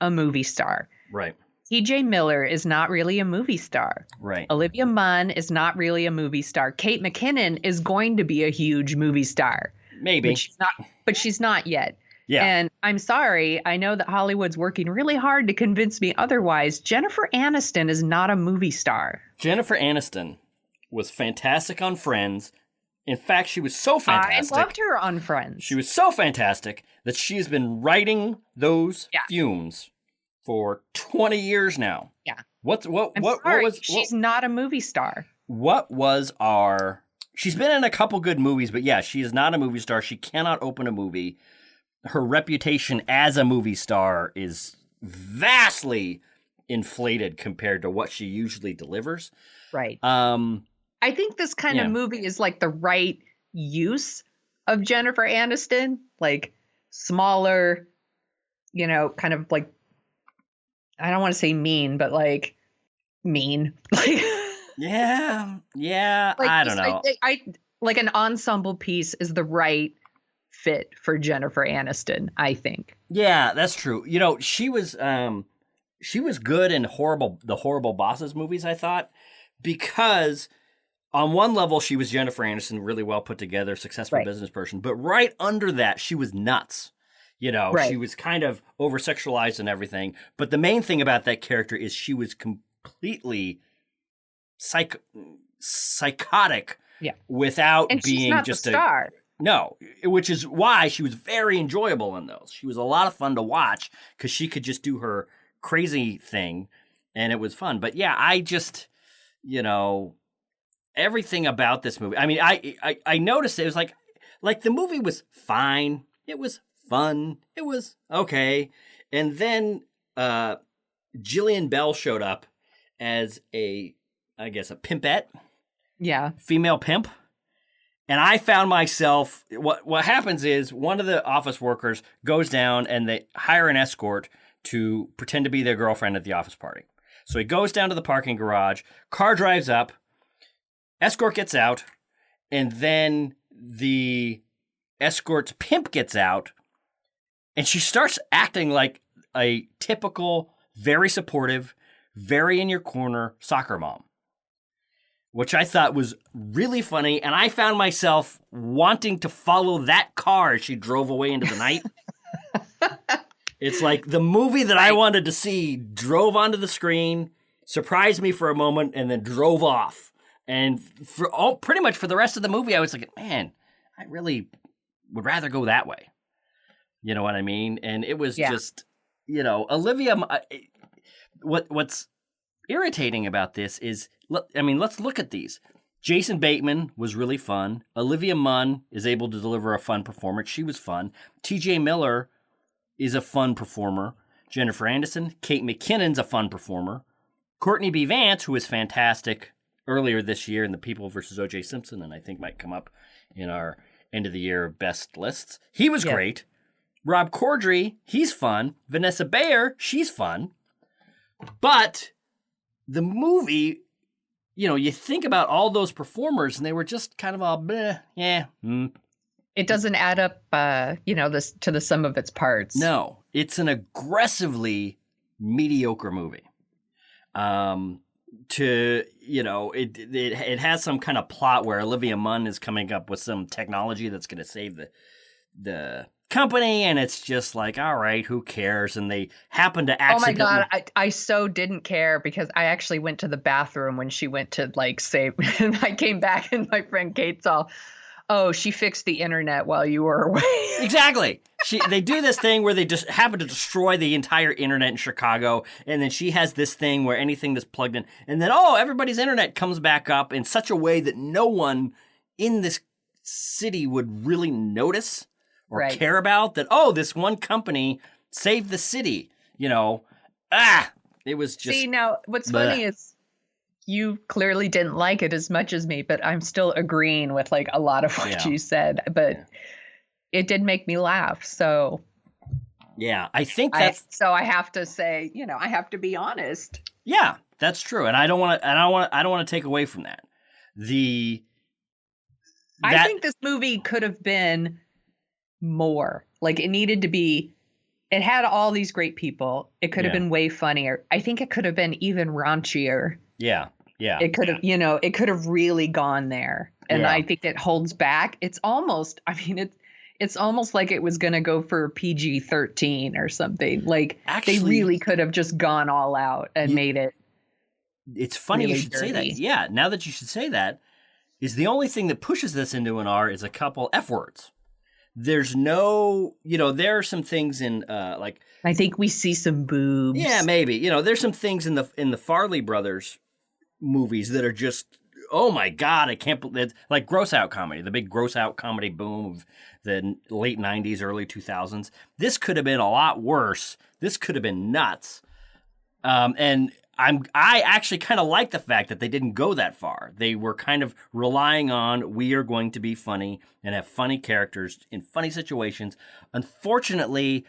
a movie star. Right. TJ Miller is not really a movie star. Right. Olivia Munn is not really a movie star. Kate McKinnon is going to be a huge movie star. Maybe. But she's not yet. Yeah. And I'm sorry, I know that Hollywood's working really hard to convince me otherwise. Jennifer Aniston is not a movie star. Jennifer Aniston was fantastic on Friends. In fact, she was so fantastic. I loved her on Friends. She was so fantastic that she's been writing those fumes for 20 years now. Yeah. What was she's not a movie star. She's been in a couple good movies, but yeah, she is not a movie star. She cannot open a movie. Her reputation as a movie star is vastly inflated compared to what she usually delivers. Right. I think this kind of movie is like the right use of Jennifer Aniston, like smaller, kind of like, I don't want to say mean, but like mean. Yeah. Like, I don't know. I like an ensemble piece is the right fit for Jennifer Aniston, I think. Yeah, that's true. She was good in the Horrible Bosses movies, I thought, because on one level she was Jennifer Aniston, really well put together, successful business person, but right under that she was nuts. She was kind of over-sexualized and everything. But the main thing about that character is she was completely psychotic without and being she's not just the star. No, which is why she was very enjoyable in those. She was a lot of fun to watch because she could just do her crazy thing, and it was fun. But yeah, I just, everything about this movie. I mean, I noticed it was like the movie was fine. It was fun. It was okay. And then Jillian Bell showed up as a pimpette. Yeah. Female pimp. And I found myself, what happens is one of the office workers goes down and they hire an escort to pretend to be their girlfriend at the office party. So he goes down to the parking garage, car drives up, escort gets out, and then the escort's pimp gets out, and she starts acting like a typical, very supportive, very in your corner soccer mom, which I thought was really funny. And I found myself wanting to follow that car as she drove away into the night. It's like the movie that I wanted to see drove onto the screen, surprised me for a moment, and then drove off. And pretty much for the rest of the movie, I was like, man, I really would rather go that way. You know what I mean? And it was just, Olivia, what's irritating about this is, let's look at these. Jason Bateman was really fun. Olivia Munn is able to deliver a fun performance. She was fun. TJ Miller is a fun performer. Jennifer Aniston. Kate McKinnon's a fun performer. Courtney B. Vance, who was fantastic earlier this year in The People vs. O.J. Simpson, and I think might come up in our end of the year best lists. He was great. Rob Corddry, he's fun. Vanessa Bayer, she's fun. But the movie, you think about all those performers and they were just kind of all bleh, It doesn't add up, this to the sum of its parts. No, it's an aggressively mediocre movie. It has some kind of plot where Olivia Munn is coming up with some technology that's going to save the company, and it's just like, all right, who cares? And they happen to accidentally... Oh my God, I so didn't care because I actually went to the bathroom when she went to like save, and I came back and my friend Kate's all, oh, she fixed the internet while you were away. Exactly. They do this thing where they just happen to destroy the entire internet in Chicago, and then she has this thing where anything that's plugged in, and then, everybody's internet comes back up in such a way that no one in this city would really notice or care about that, this one company saved the city, it was just... See, now, what's funny is you clearly didn't like it as much as me, but I'm still agreeing with like a lot of what you said, but it did make me laugh. So yeah, I think that's... So I have to say, I have to be honest. Yeah, that's true. And I don't want to take away from that. I think this movie could have been more. Like it needed to be, it had all these great people. It could have been way funnier. I think it could have been even raunchier. Yeah. Yeah. It could have, it could have really gone there. And I think it holds back. It's almost, it's almost like it was going to go for PG-13 or something. Like they really could have just gone all out and made it. It's funny really you should say that. Yeah. Now that you should say that, is the only thing that pushes this into an R is a couple F words. There's no, there are some things in like... I think we see some boobs. Yeah, maybe. There's some things in the Farley Brothers movies that are just, oh my God, I can't believe... Like gross out comedy, the big gross out comedy boom of the late 90s, early 2000s. This could have been a lot worse. This could have been nuts. And I actually kind of like the fact that they didn't go that far. They were kind of relying on, we are going to be funny and have funny characters in funny situations. Unfortunately,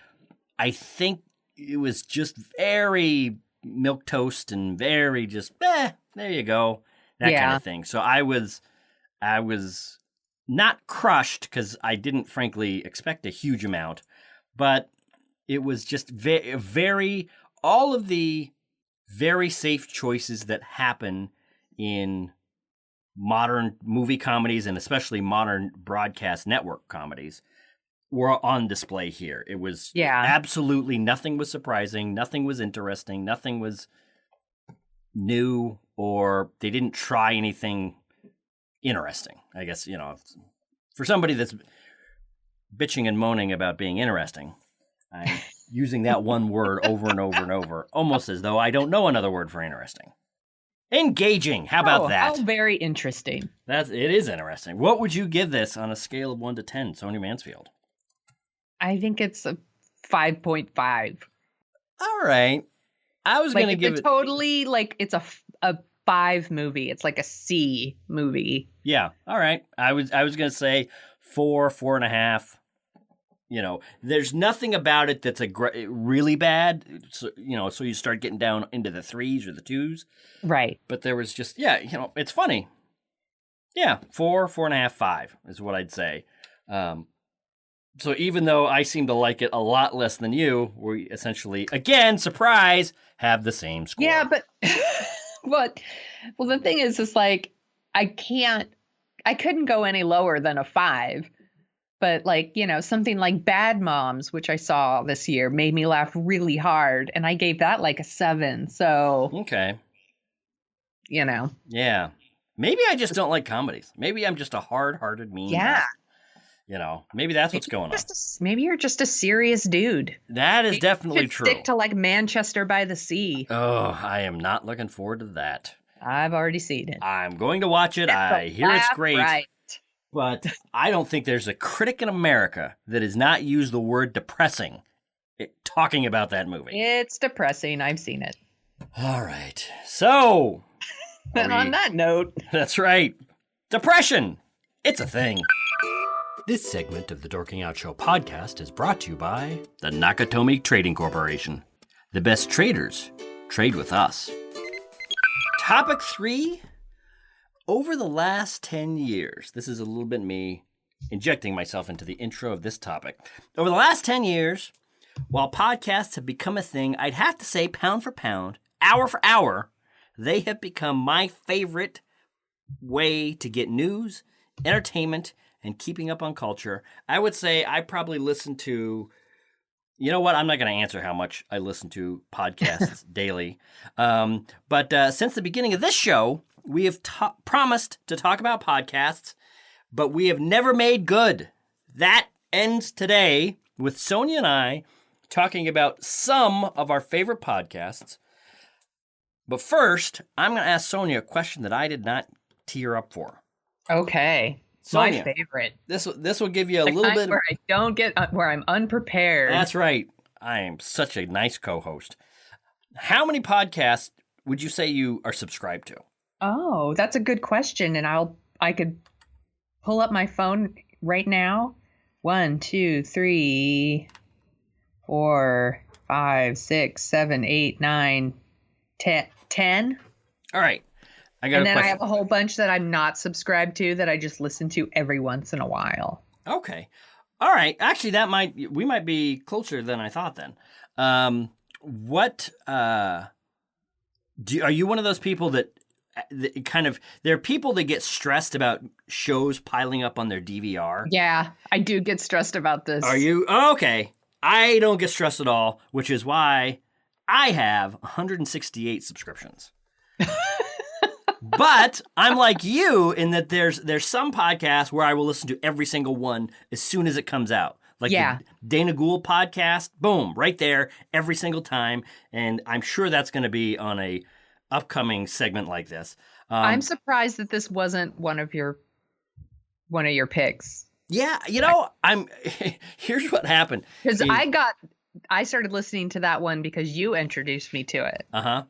I think it was just very milquetoast and very just, there you go, that kind of thing. So I was not crushed because I didn't frankly expect a huge amount, but it was just very all of the very safe choices that happen in modern movie comedies and especially modern broadcast network comedies were on display here. It was absolutely nothing was surprising, nothing was interesting, nothing was new, or they didn't try anything interesting. I guess, for somebody that's bitching and moaning about being interesting, I'm using that one word over and over and over, almost as though I don't know another word for interesting. Engaging. How about that? How very interesting. It is interesting. What would you give this on a scale of 1 to 10, Sony Mansfield? I think it's a 5.5. All right. I was going to give it totally like it's a 5 movie. It's like a C movie. Yeah. All right. I was going to say 4.5. There's nothing about it that's really bad. So, so you start getting down into the 3s or the 2s. Right. But there was just, it's funny. Yeah, 4.5, 5 is what I'd say. So even though I seem to like it a lot less than you, we essentially, again, surprise, have the same score. Yeah, but the thing is, it's like, I couldn't go any lower than a 5. But like, something like Bad Moms, which I saw this year, made me laugh really hard. And I gave that like a 7. So. Okay. Yeah. Maybe I just don't like comedies. Maybe I'm just a hard-hearted, mean bastard. Maybe that's what's going on. Maybe you're just a serious dude. That is definitely true. Stick to like Manchester by the Sea. Oh, I am not looking forward to that. I've already seen it. I'm going to watch it. I hear it's great. Right. But I don't think there's a critic in America that has not used the word depressing talking about that movie. It's depressing. I've seen it. All right. So. And on that note. That's right. Depression. It's a thing. This segment of the Dorking Out Show podcast is brought to you by the Nakatomi Trading Corporation. The best traders trade with us. Topic 3. Over the last 10 years, this is a little bit me injecting myself into the intro of this topic. Over the last 10 years, while podcasts have become a thing, I'd have to say pound for pound, hour for hour, they have become my favorite way to get news, entertainment, and keeping up on culture. I would say I probably listen to, you know what? I'm not going to answer how much I listen to podcasts daily. But since the beginning of this show, we have promised to talk about podcasts, but we have never made good. That ends today with Sonia and I talking about some of our favorite podcasts. But first, I'm going to ask Sonia a question that I did not tee her up for. Okay. Sonia, my favorite. This will give you a little bit where I don't get where I'm unprepared. That's right. I am such a nice co-host. How many podcasts would you say you are subscribed to? Oh, that's a good question, and I could pull up my phone right now. 1, 2, 3, 4, 5, 6, 7, 8, 9, 10. All right. I got and a then question. I have a whole bunch that I'm not subscribed to that I just listen to every once in a while. Okay. All right. Actually, we might be closer than I thought then. Are you one of those people that there are people that get stressed about shows piling up on their DVR? Yeah, I do get stressed about this. Are you? Oh, okay. I don't get stressed at all, which is why I have 168 subscriptions. But I'm like you in that there's some podcasts where I will listen to every single one as soon as it comes out. Like the Dana Gould podcast, boom, right there every single time. And I'm sure that's going to be on a upcoming segment like this. I'm surprised that this wasn't one of your picks. Yeah, here's what happened. Because I started listening to that one because you introduced me to it. Uh-huh.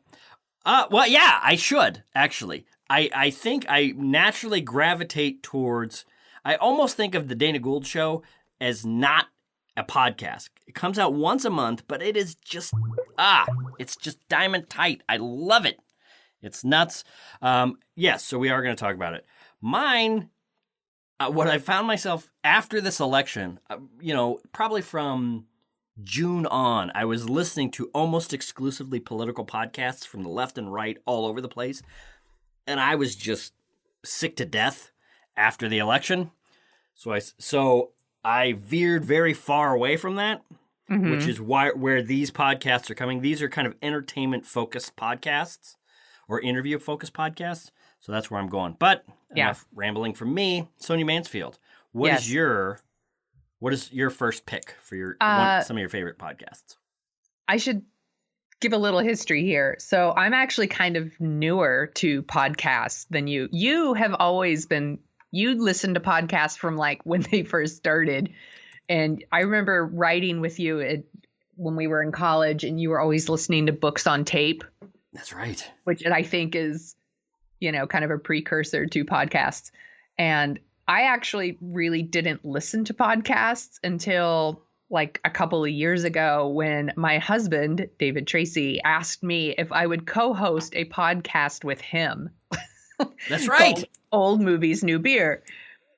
Well, yeah, I should, actually. I think I naturally gravitate towards... I almost think of the Dana Gould show as not a podcast. It comes out once a month, but it is just... it's just diamond tight. I love it. It's nuts. Yes, so we are going to talk about it. Mine, what I found myself after this election, probably from... June on, I was listening to almost exclusively political podcasts from the left and right all over the place. And I was just sick to death after the election. So I veered very far away from that, which is where these podcasts are coming. These are kind of entertainment-focused podcasts or interview-focused podcasts. So that's where I'm going. But enough rambling from me. Sonia Mansfield, what is your first pick for some of your favorite podcasts? I should give a little history here. So I'm actually kind of newer to podcasts than you. You have always been, you listened to podcasts from like when they first started. And I remember writing with you when we were in college and you were always listening to books on tape. That's right. Which I think is, kind of a precursor to podcasts. And I actually really didn't listen to podcasts until like a couple of years ago when my husband, David Tracy, asked me if I would co-host a podcast with him. That's right. Old Movies, New Beer.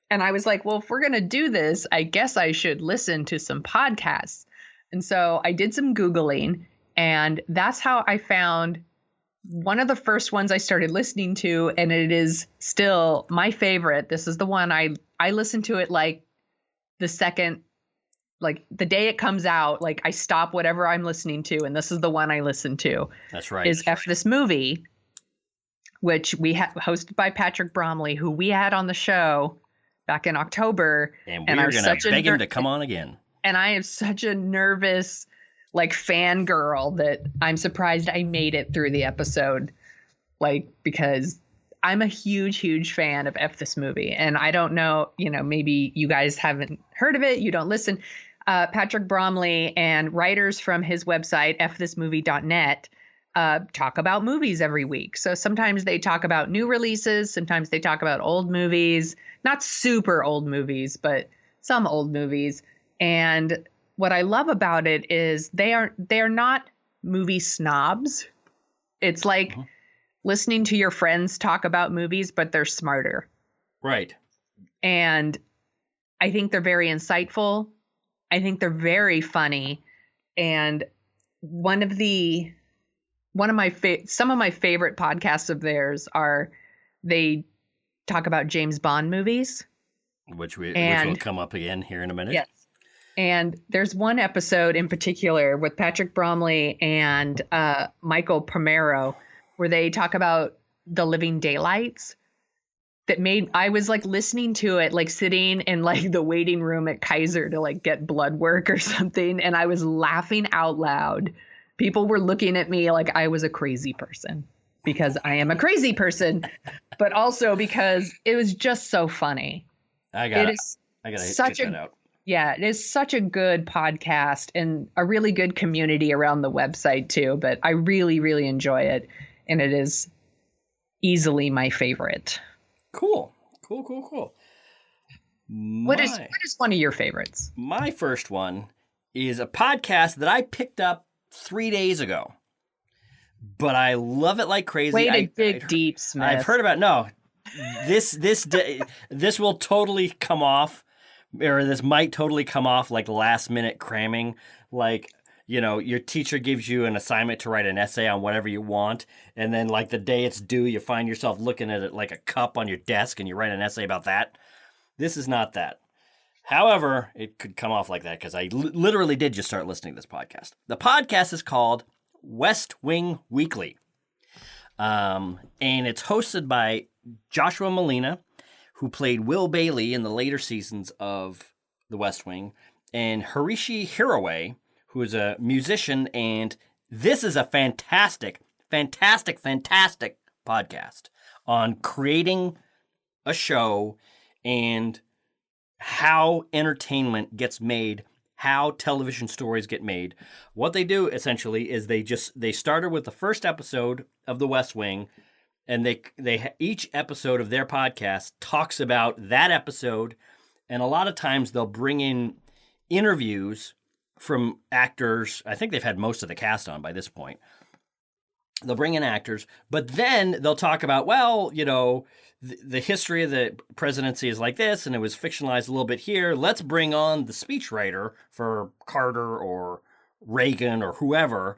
And I was like, well, if we're going to do this, I guess I should listen to some podcasts. And so I did some Googling, and that's how I found one of the first ones I started listening to, and it is still my favorite. This is the one I listen to it like the second, like the day it comes out, like I stop whatever I'm listening to, and this is the one I listen to. That's right. Is F This Movie, which we hosted by Patrick Bromley, who we had on the show back in October. And we're going to beg him to come on again. And I am such a nervous like fangirl that I'm surprised I made it through the episode, like, because I'm a huge, huge fan of F This Movie. And I don't know, maybe you guys haven't heard of it. You don't listen. Patrick Bromley and writers from his website, fthismovie.net, talk about movies every week. So sometimes they talk about new releases. Sometimes they talk about old movies, not super old movies, but some old movies. And what I love about it is they are not movie snobs. It's like listening to your friends talk about movies, but they're smarter. Right. And I think they're very insightful. I think they're very funny. And some of my favorite podcasts of theirs are, they talk about James Bond movies. Which will come up again here in a minute. Yes. And there's one episode in particular with Patrick Bromley and Michael Pomero where they talk about the Living Daylights. I was like listening to it, like sitting in like the waiting room at Kaiser to like get blood work or something. And I was laughing out loud. People were looking at me like I was a crazy person, because I am a crazy person, but also because it was just so funny. I got it. Check that out. Yeah, it is such a good podcast and a really good community around the website too. But I really, really enjoy it. And it is easily my favorite. Cool. What is one of your favorites? My first one is a podcast that I picked up 3 days ago, but I love it like crazy. Way to dig deep, Smith. I've heard about this will totally come off, or this might totally come off like last minute cramming, like, you know, your teacher gives you an assignment to write an essay on whatever you want, and then like the day it's due, you find yourself looking at it like a cup on your desk and you write an essay about that. This is not that. However, it could come off like that because I literally did just start listening to this podcast. The podcast is called West Wing Weekly, and it's hosted by Joshua Malina, who played Will Bailey in the later seasons of The West Wing, and Harishi Hiraway, who is a musician, and this is a fantastic podcast on creating a show and how entertainment gets made, how television stories get made. What they do essentially is they started with the first episode of The West Wing, and they each episode of their podcast talks about that episode, and a lot of times they'll bring in interviews from actors. I think they've had most of the cast on by this point. They'll bring in actors, but then they'll talk about, well, you know, the history of the presidency is like this, and it was fictionalized a little bit here. Let's bring on the speechwriter for Carter or Reagan or whoever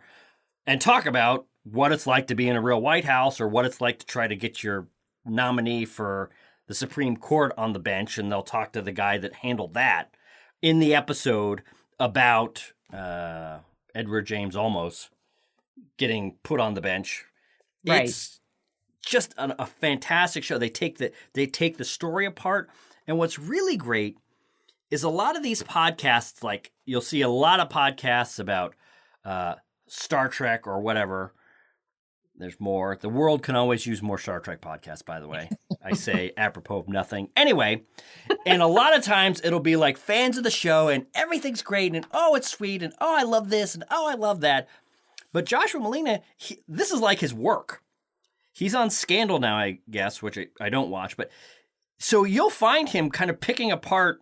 and talk about what it's like to be in a real White House, or what it's like to try to get your nominee for the Supreme Court on the bench, and they'll talk to the guy that handled that in the episode about Edward James Olmos getting put on the bench. Right. It's just a fantastic show. They take the story apart, and what's really great is a lot of these podcasts, like you'll see a lot of podcasts about Star Trek or whatever. There's more. The world can always use more Star Trek podcasts, by the way. I say apropos of nothing. Anyway, and a lot of times it'll be like fans of the show and everything's great and oh, it's sweet and oh, I love this and oh, I love that. But Joshua Malina, this is like his work. He's on Scandal now, I guess, which I don't watch. But so you'll find him kind of picking apart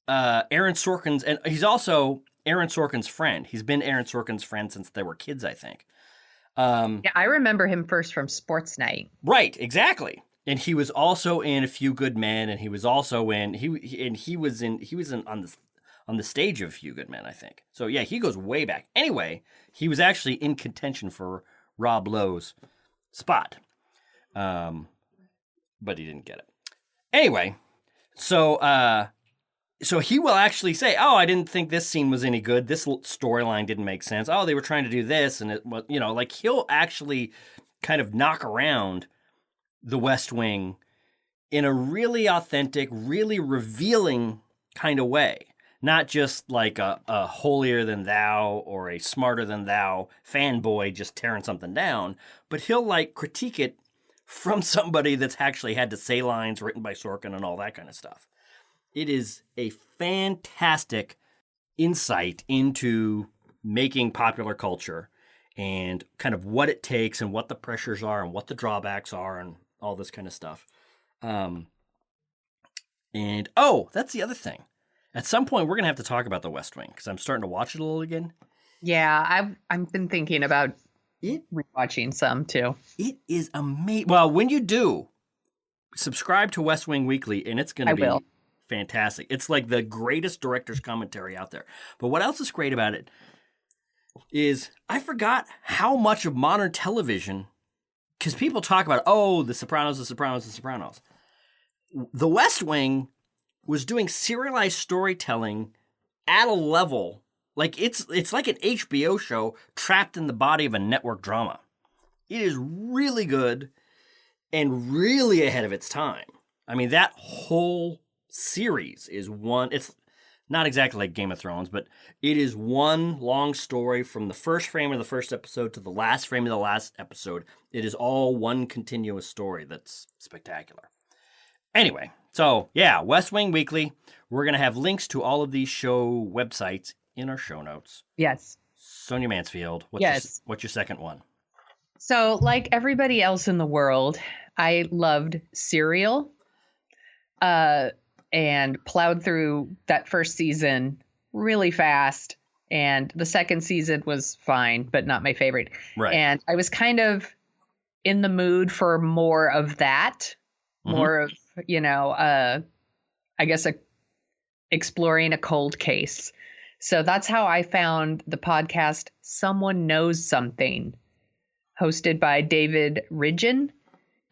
Aaron Sorkin's, and he's also Aaron Sorkin's friend. He's been Aaron Sorkin's friend since they were kids, I think. Yeah, I remember him first from Sports Night. Right, exactly. And he was also in A Few Good Men, and he was also in he was on the stage of A Few Good Men, I think. So yeah, he goes way back. Anyway, he was actually in contention for Rob Lowe's spot, but he didn't get it. Anyway, so he will actually say, "Oh, I didn't think this scene was any good. This storyline didn't make sense. Oh, they were trying to do this," and it, you know, like he'll actually kind of knock around The West Wing in a really authentic, really revealing kind of way. Not just like a holier than thou or a smarter than thou fanboy just tearing something down, but he'll like critique it from somebody that's actually had to say lines written by Sorkin and all that kind of stuff. It is a fantastic insight into making popular culture and kind of what it takes and what the pressures are and what the drawbacks are and all this kind of stuff. And oh, that's the other thing. At some point, we're going to have to talk about The West Wing because I'm starting to watch it a little again. Yeah, I've been thinking about rewatching some too. It is amazing. Well, when you do, subscribe to West Wing Weekly, and it's going to be fantastic. It's like the greatest director's commentary out there. But what else is great about it is I forgot how much of modern television, because people talk about, The Sopranos, The Sopranos, The Sopranos. The West Wing was doing serialized storytelling at a level, like it's like an HBO show trapped in the body of a network drama. It is really good and really ahead of its time. I mean, that whole series is it's not exactly like Game of Thrones, but it is one long story from the first frame of the first episode to the last frame of the last episode. It is all one continuous story that's spectacular. Anyway, so yeah, West Wing Weekly. We're going to have links to all of these show websites in our show notes. Yes. Sonia Mansfield, what's your second one? So, like everybody else in the world, I loved Serial and plowed through that first season really fast. And the second season was fine, but not my favorite. Right. And I was kind of in the mood for more of that, more of, I guess, exploring a cold case. So that's how I found the podcast Someone Knows Something, hosted by David Ridgen.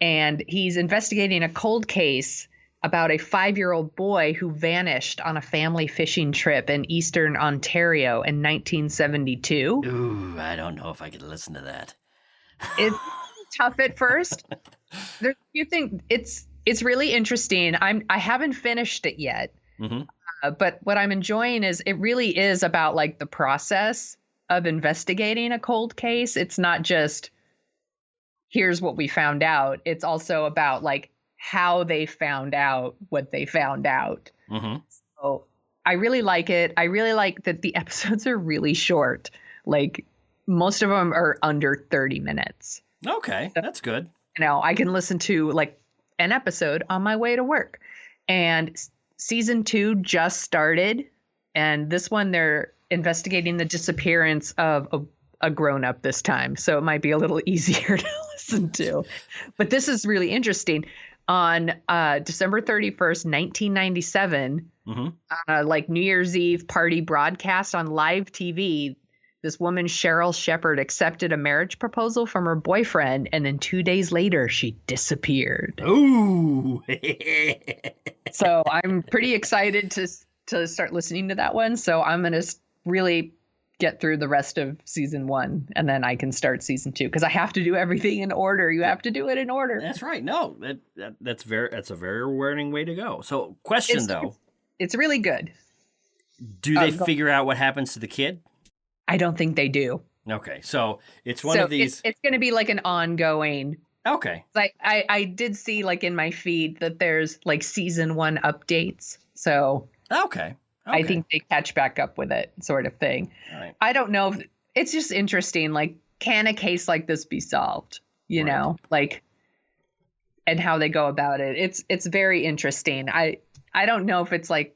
And he's investigating a cold case about a 5-year-old boy who vanished on a family fishing trip in Eastern Ontario in 1972. Ooh, I don't know if I could listen to that. It's tough at first. There's a few things. It's really interesting. I haven't finished it yet. Mm-hmm. But what I'm enjoying is it really is about like the process of investigating a cold case. It's not just here's what we found out. It's also about like how they found out what they found out. Mm-hmm. So I really like it. I really like that the episodes are really short. Like most of them are under 30 minutes. Okay, So, that's good. I can listen to like an episode on my way to work. And season 2 just started. And this one, they're investigating the disappearance of a grown-up this time. So it might be a little easier to listen to. But this is really interesting. On December 31st, 1997, like New Year's Eve party broadcast on live TV, this woman, Cheryl Shepard, accepted a marriage proposal from her boyfriend, and then 2 days later, she disappeared. Ooh. So I'm pretty excited to start listening to that one. So I'm going to really get through the rest of season 1, and then I can start season 2 because I have to do everything in order. You have to do it in order. That's right. No, that's a very rewarding way to go. So, question though, it's really good. Do they figure out what happens to the kid? I don't think they do. Okay, so it's one of these. It's going to be like an ongoing. Okay. Like I did see like in my feed that there's like season 1 updates. So Okay. I think they catch back up with it, sort of thing. All right. I don't know if it's just interesting. Like, can a case like this be solved? You know, like, and how they go about it. It's very interesting. I don't know if it's like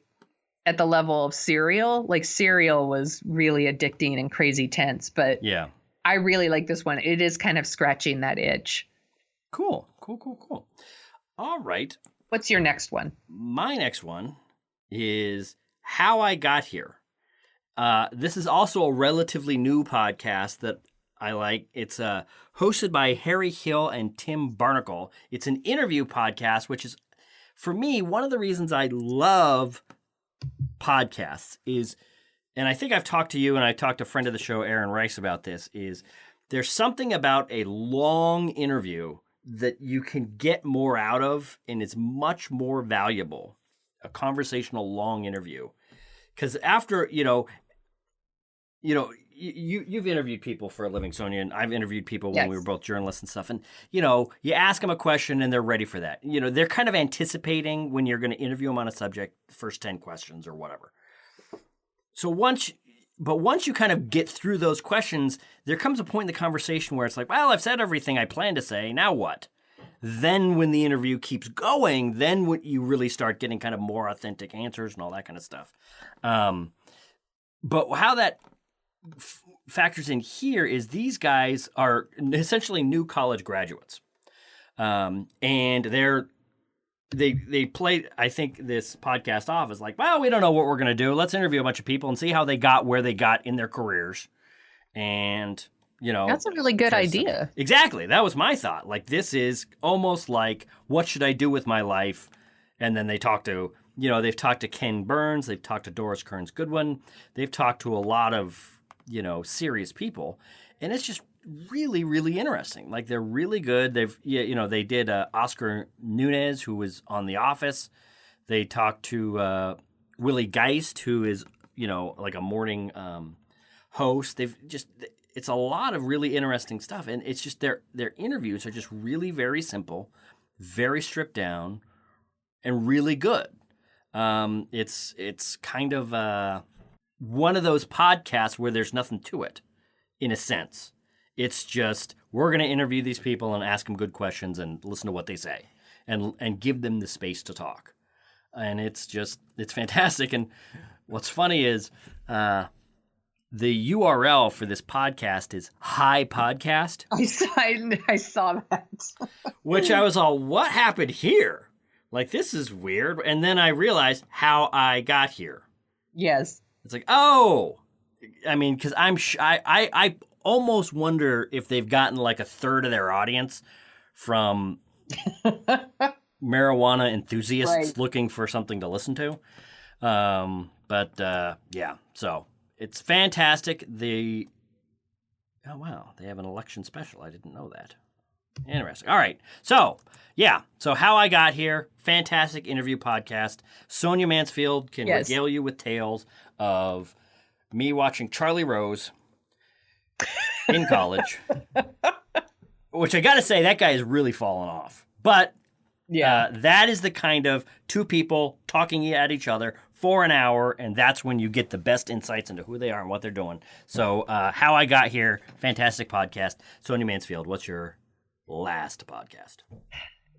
at the level of Serial. Like Serial was really addicting and crazy tense, but yeah, I really like this one. It is kind of scratching that itch. Cool. All right. What's your next one? My next one is How I Got Here. This is also a relatively new podcast that I like. It's hosted by Harry Hill and Tim Barnacle. It's an interview podcast, which is, for me, one of the reasons I love podcasts is, and I think I've talked to you and I talked to a friend of the show, Aaron Rice, about this, is there's something about a long interview that you can get more out of, and it's much more valuable, a conversational long interview. Because after, you've interviewed people for a living, Sonia, and I've interviewed people when we were both journalists and stuff. And, you ask them a question and they're ready for that. They're kind of anticipating when you're going to interview them on a subject, the first 10 questions or whatever. So once you kind of get through those questions, there comes a point in the conversation where it's like, well, I've said everything I plan to say. Now what? Then when the interview keeps going, then you really start getting kind of more authentic answers and all that kind of stuff. But how that factors in here is these guys are essentially new college graduates. And they're they played, I think, this podcast off as like, well, we don't know what we're going to do. Let's interview a bunch of people and see how they got where they got in their careers. And, That's a really good idea. Exactly. That was my thought. Like, this is almost like, what should I do with my life? And then they talk to, they've talked to Ken Burns. They've talked to Doris Kearns Goodwin. They've talked to a lot of, serious people. And it's just really, really interesting. Like, they're really good. They did Oscar Nunez, who was on The Office. They talked to Willie Geist, who is, like a morning host. It's a lot of really interesting stuff. And it's just their interviews are just really very simple, very stripped down, and really good. It's kind of one of those podcasts where there's nothing to it, in a sense. It's just, we're going to interview these people and ask them good questions and listen to what they say and give them the space to talk. And it's fantastic. And what's funny is the URL for this podcast is Hi Podcast. I saw that. Which I was all, what happened here? Like, this is weird. And then I realized how I got here. Yes. It's like, oh, I mean, because I almost wonder if they've gotten like a third of their audience from marijuana enthusiasts looking for something to listen to. Yeah, so it's fantastic. Oh, wow, they have an election special. I didn't know that. Interesting. All right. So, yeah. So How I Got Here, fantastic interview podcast. Sonia Mansfield can regale you with tales of me watching Charlie Rose in college, which I got to say, that guy is really fallen off. But that is the kind of two people talking at each other for an hour, and that's when you get the best insights into who they are and what they're doing. So How I Got Here, fantastic podcast. Sonia Mansfield, what's your last podcast?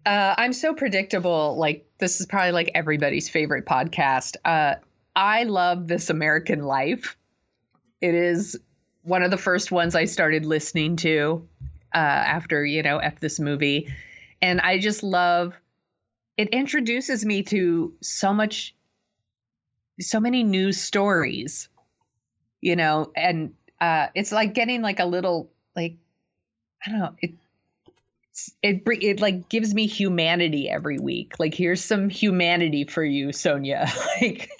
I'm so predictable. Like, this is probably like everybody's favorite podcast. I love This American Life. It is one of the first ones I started listening to after, F this movie. And I just love, it introduces me to so many news stories, and it's like getting like a little, like, I don't know, it like gives me humanity every week. Like, here's some humanity for you, Sonia. Like,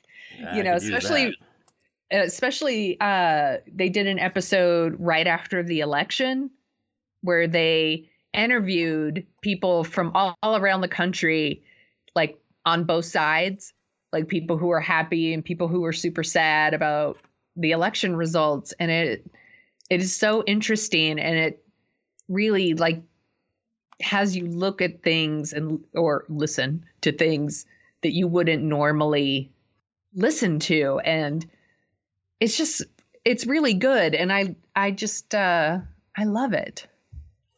especially they did an episode right after the election where they interviewed people from all around the country, like on both sides, like people who are happy and people who are super sad about the election results. And it is so interesting, and it really like has you look at things or listen to things that you wouldn't normally listen to. And it's really good. And I just I love it.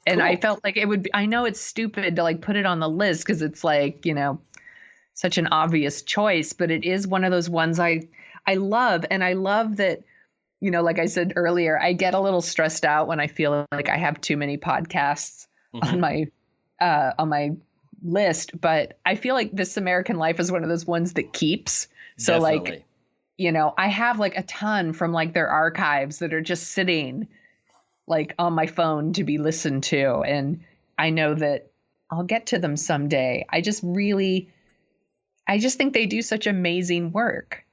And cool. I felt like it would be, I know it's stupid to like put it on the list because it's like, such an obvious choice, but it is one of those ones I love. And I love that, like I said earlier, I get a little stressed out when I feel like I have too many podcasts on my list, but I feel like This American Life is one of those ones that keeps. So Definitely. Like, I have like a ton from like their archives that are just sitting like on my phone to be listened to. And I know that I'll get to them someday. I just think they do such amazing work.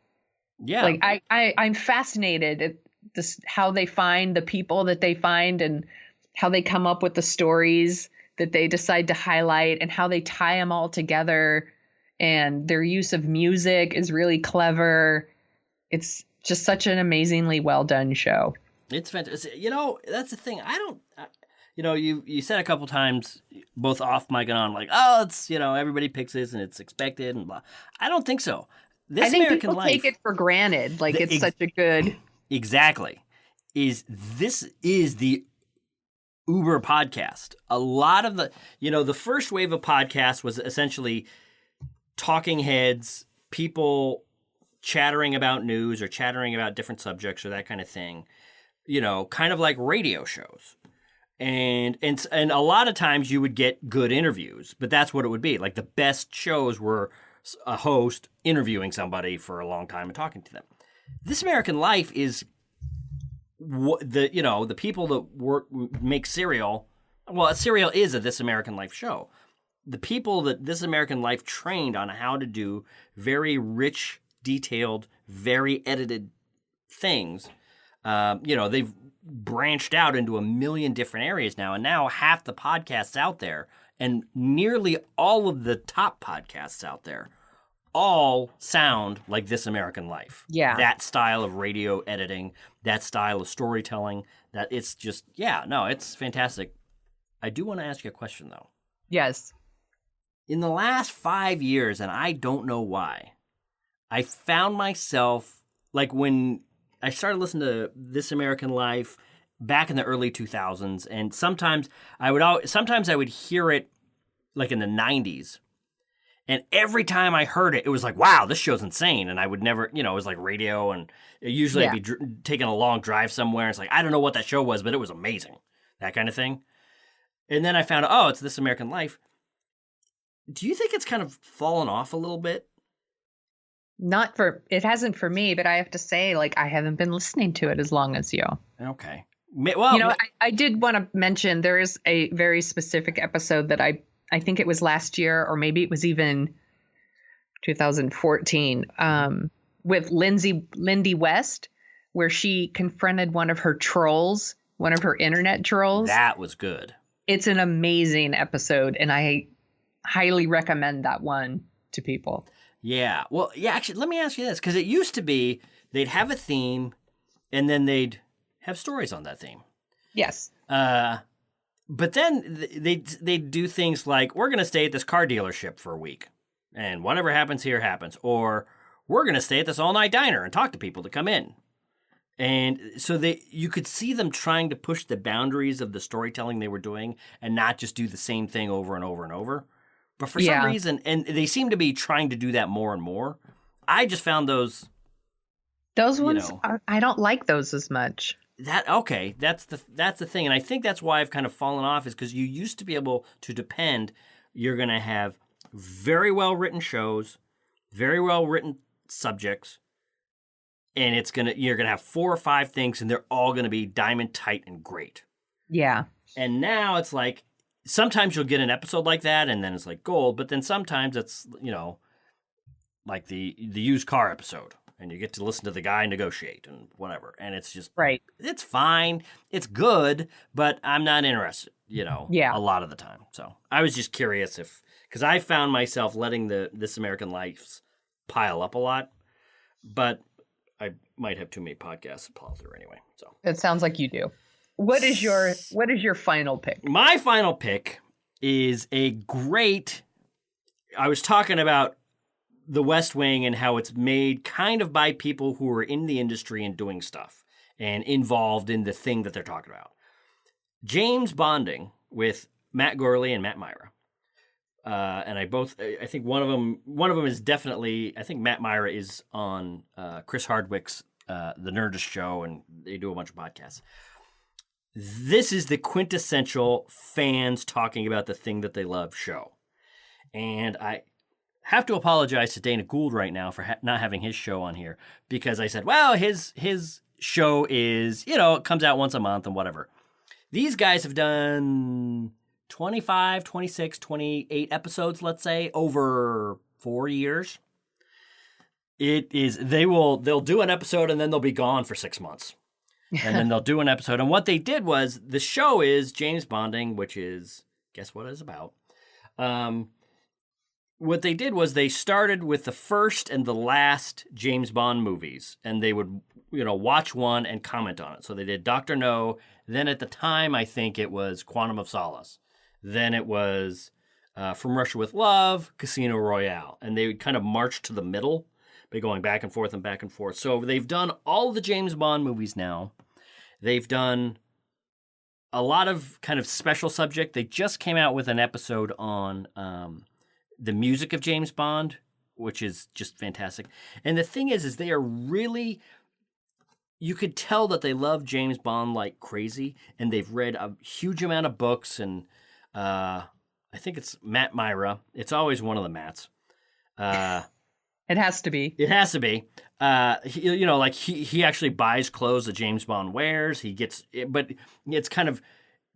Yeah. Like I'm fascinated at this, how they find the people that they find and how they come up with the stories that they decide to highlight and how they tie them all together. And their use of music is really clever. It's just such an amazingly well done show. It's fantastic. That's the thing. You said a couple times, both off mic and on, like, oh, it's, everybody picks this and it's expected and blah. I don't think so. I think American people take it for granted. Like, it's such a good. Exactly. This is the Uber podcast. A lot of the first wave of podcasts was essentially talking heads, people chattering about news or chattering about different subjects or that kind of thing, kind of like radio shows. And a lot of times you would get good interviews, but that's what it would be. Like the best shows were a host interviewing somebody for a long time and talking to them. This American Life is the people that make cereal. Well, cereal is a This American Life show. The people that This American Life trained on how to do very rich, detailed, very edited things. They've branched out into a million different areas now, and now half the podcasts out there, and nearly all of the top podcasts out there, all sound like This American Life. Yeah. That style of radio editing, that style of storytelling, that it's just, it's fantastic. I do want to ask you a question, though. Yes. In the last 5 years, and I don't know why, I found myself, like when I started listening to This American Life back in the early 2000s, and sometimes I would hear it like in the 90s. And every time I heard it, it was like, wow, this show's insane. And I would never, it was like radio. And usually I'd be taking a long drive somewhere. It's like, I don't know what that show was, but it was amazing. That kind of thing. And then I found out, oh, it's This American Life. Do you think it's kind of fallen off a little bit? It hasn't for me, but I have to say, like, I haven't been listening to it as long as you. Okay. Well, I did want to mention there is a very specific episode that I think it was last year, or maybe it was even 2014, with Lindy West, where she confronted one of her trolls, one of her internet trolls. That was good. It's an amazing episode, and I highly recommend that one to people. Yeah. Well, yeah, actually, let me ask you this, because it used to be they'd have a theme, and then they'd have stories on that theme. Yes. But then they do things like, we're going to stay at this car dealership for a week, and whatever happens here happens. Or we're going to stay at this all-night diner and talk to people to come in. And so you could see them trying to push the boundaries of the storytelling they were doing and not just do the same thing over and over and over. But for some reason, and they seem to be trying to do that more and more, I just found those ones, I don't like those as much. That's the thing, and I think that's why I've kind of fallen off, is because you used to be able to depend. You're going to have very well written shows, very well written subjects, and you're gonna have 4 or 5 things, and they're all gonna be diamond tight and great. Yeah. And now it's like sometimes you'll get an episode like that, and then it's like gold. But then sometimes it's like the used car episode. And you get to listen to the guy negotiate and whatever. And it's just, right. It's fine. It's good, but I'm not interested, a lot of the time. So I was just curious because I found myself letting This American Life pile up a lot, but I might have too many podcasts to pile through anyway. So it sounds like you do. What is your final pick? My final pick is I was talking about The West Wing and how it's made kind of by people who are in the industry and doing stuff and involved in the thing that they're talking about. James Bonding with Matt Gorley and Matt Myra. And I think one of them is definitely, I think Matt Myra is on Chris Hardwick's The Nerdist Show, and they do a bunch of podcasts. This is the quintessential fans talking about the thing that they love show. And I have to apologize to Dana Gould right now for not having his show on here, because I said, well, his show is, it comes out once a month and whatever. These guys have done 25, 26, 28 episodes, let's say, over 4 years. They'll do an episode and then they'll be gone for 6 months. And then they'll do an episode. And what they did was, the show is James Bonding, which is, guess what it's about. What they did was they started with the first and the last James Bond movies, and they would, watch one and comment on it. So they did Dr. No. Then at the time, I think it was Quantum of Solace. Then it was From Russia with Love, Casino Royale. And they would kind of march to the middle by going back and forth and back and forth. So they've done all the James Bond movies now. They've done a lot of kind of special subject. They just came out with an episode on the music of James Bond, which is just fantastic. And the thing is they are really you could tell that they love James Bond like crazy, and they've read a huge amount of books, and I think it's Matt Myra. It's always one of the Matts. It has to be. It has to be. He actually buys clothes that James Bond wears. But it's kind of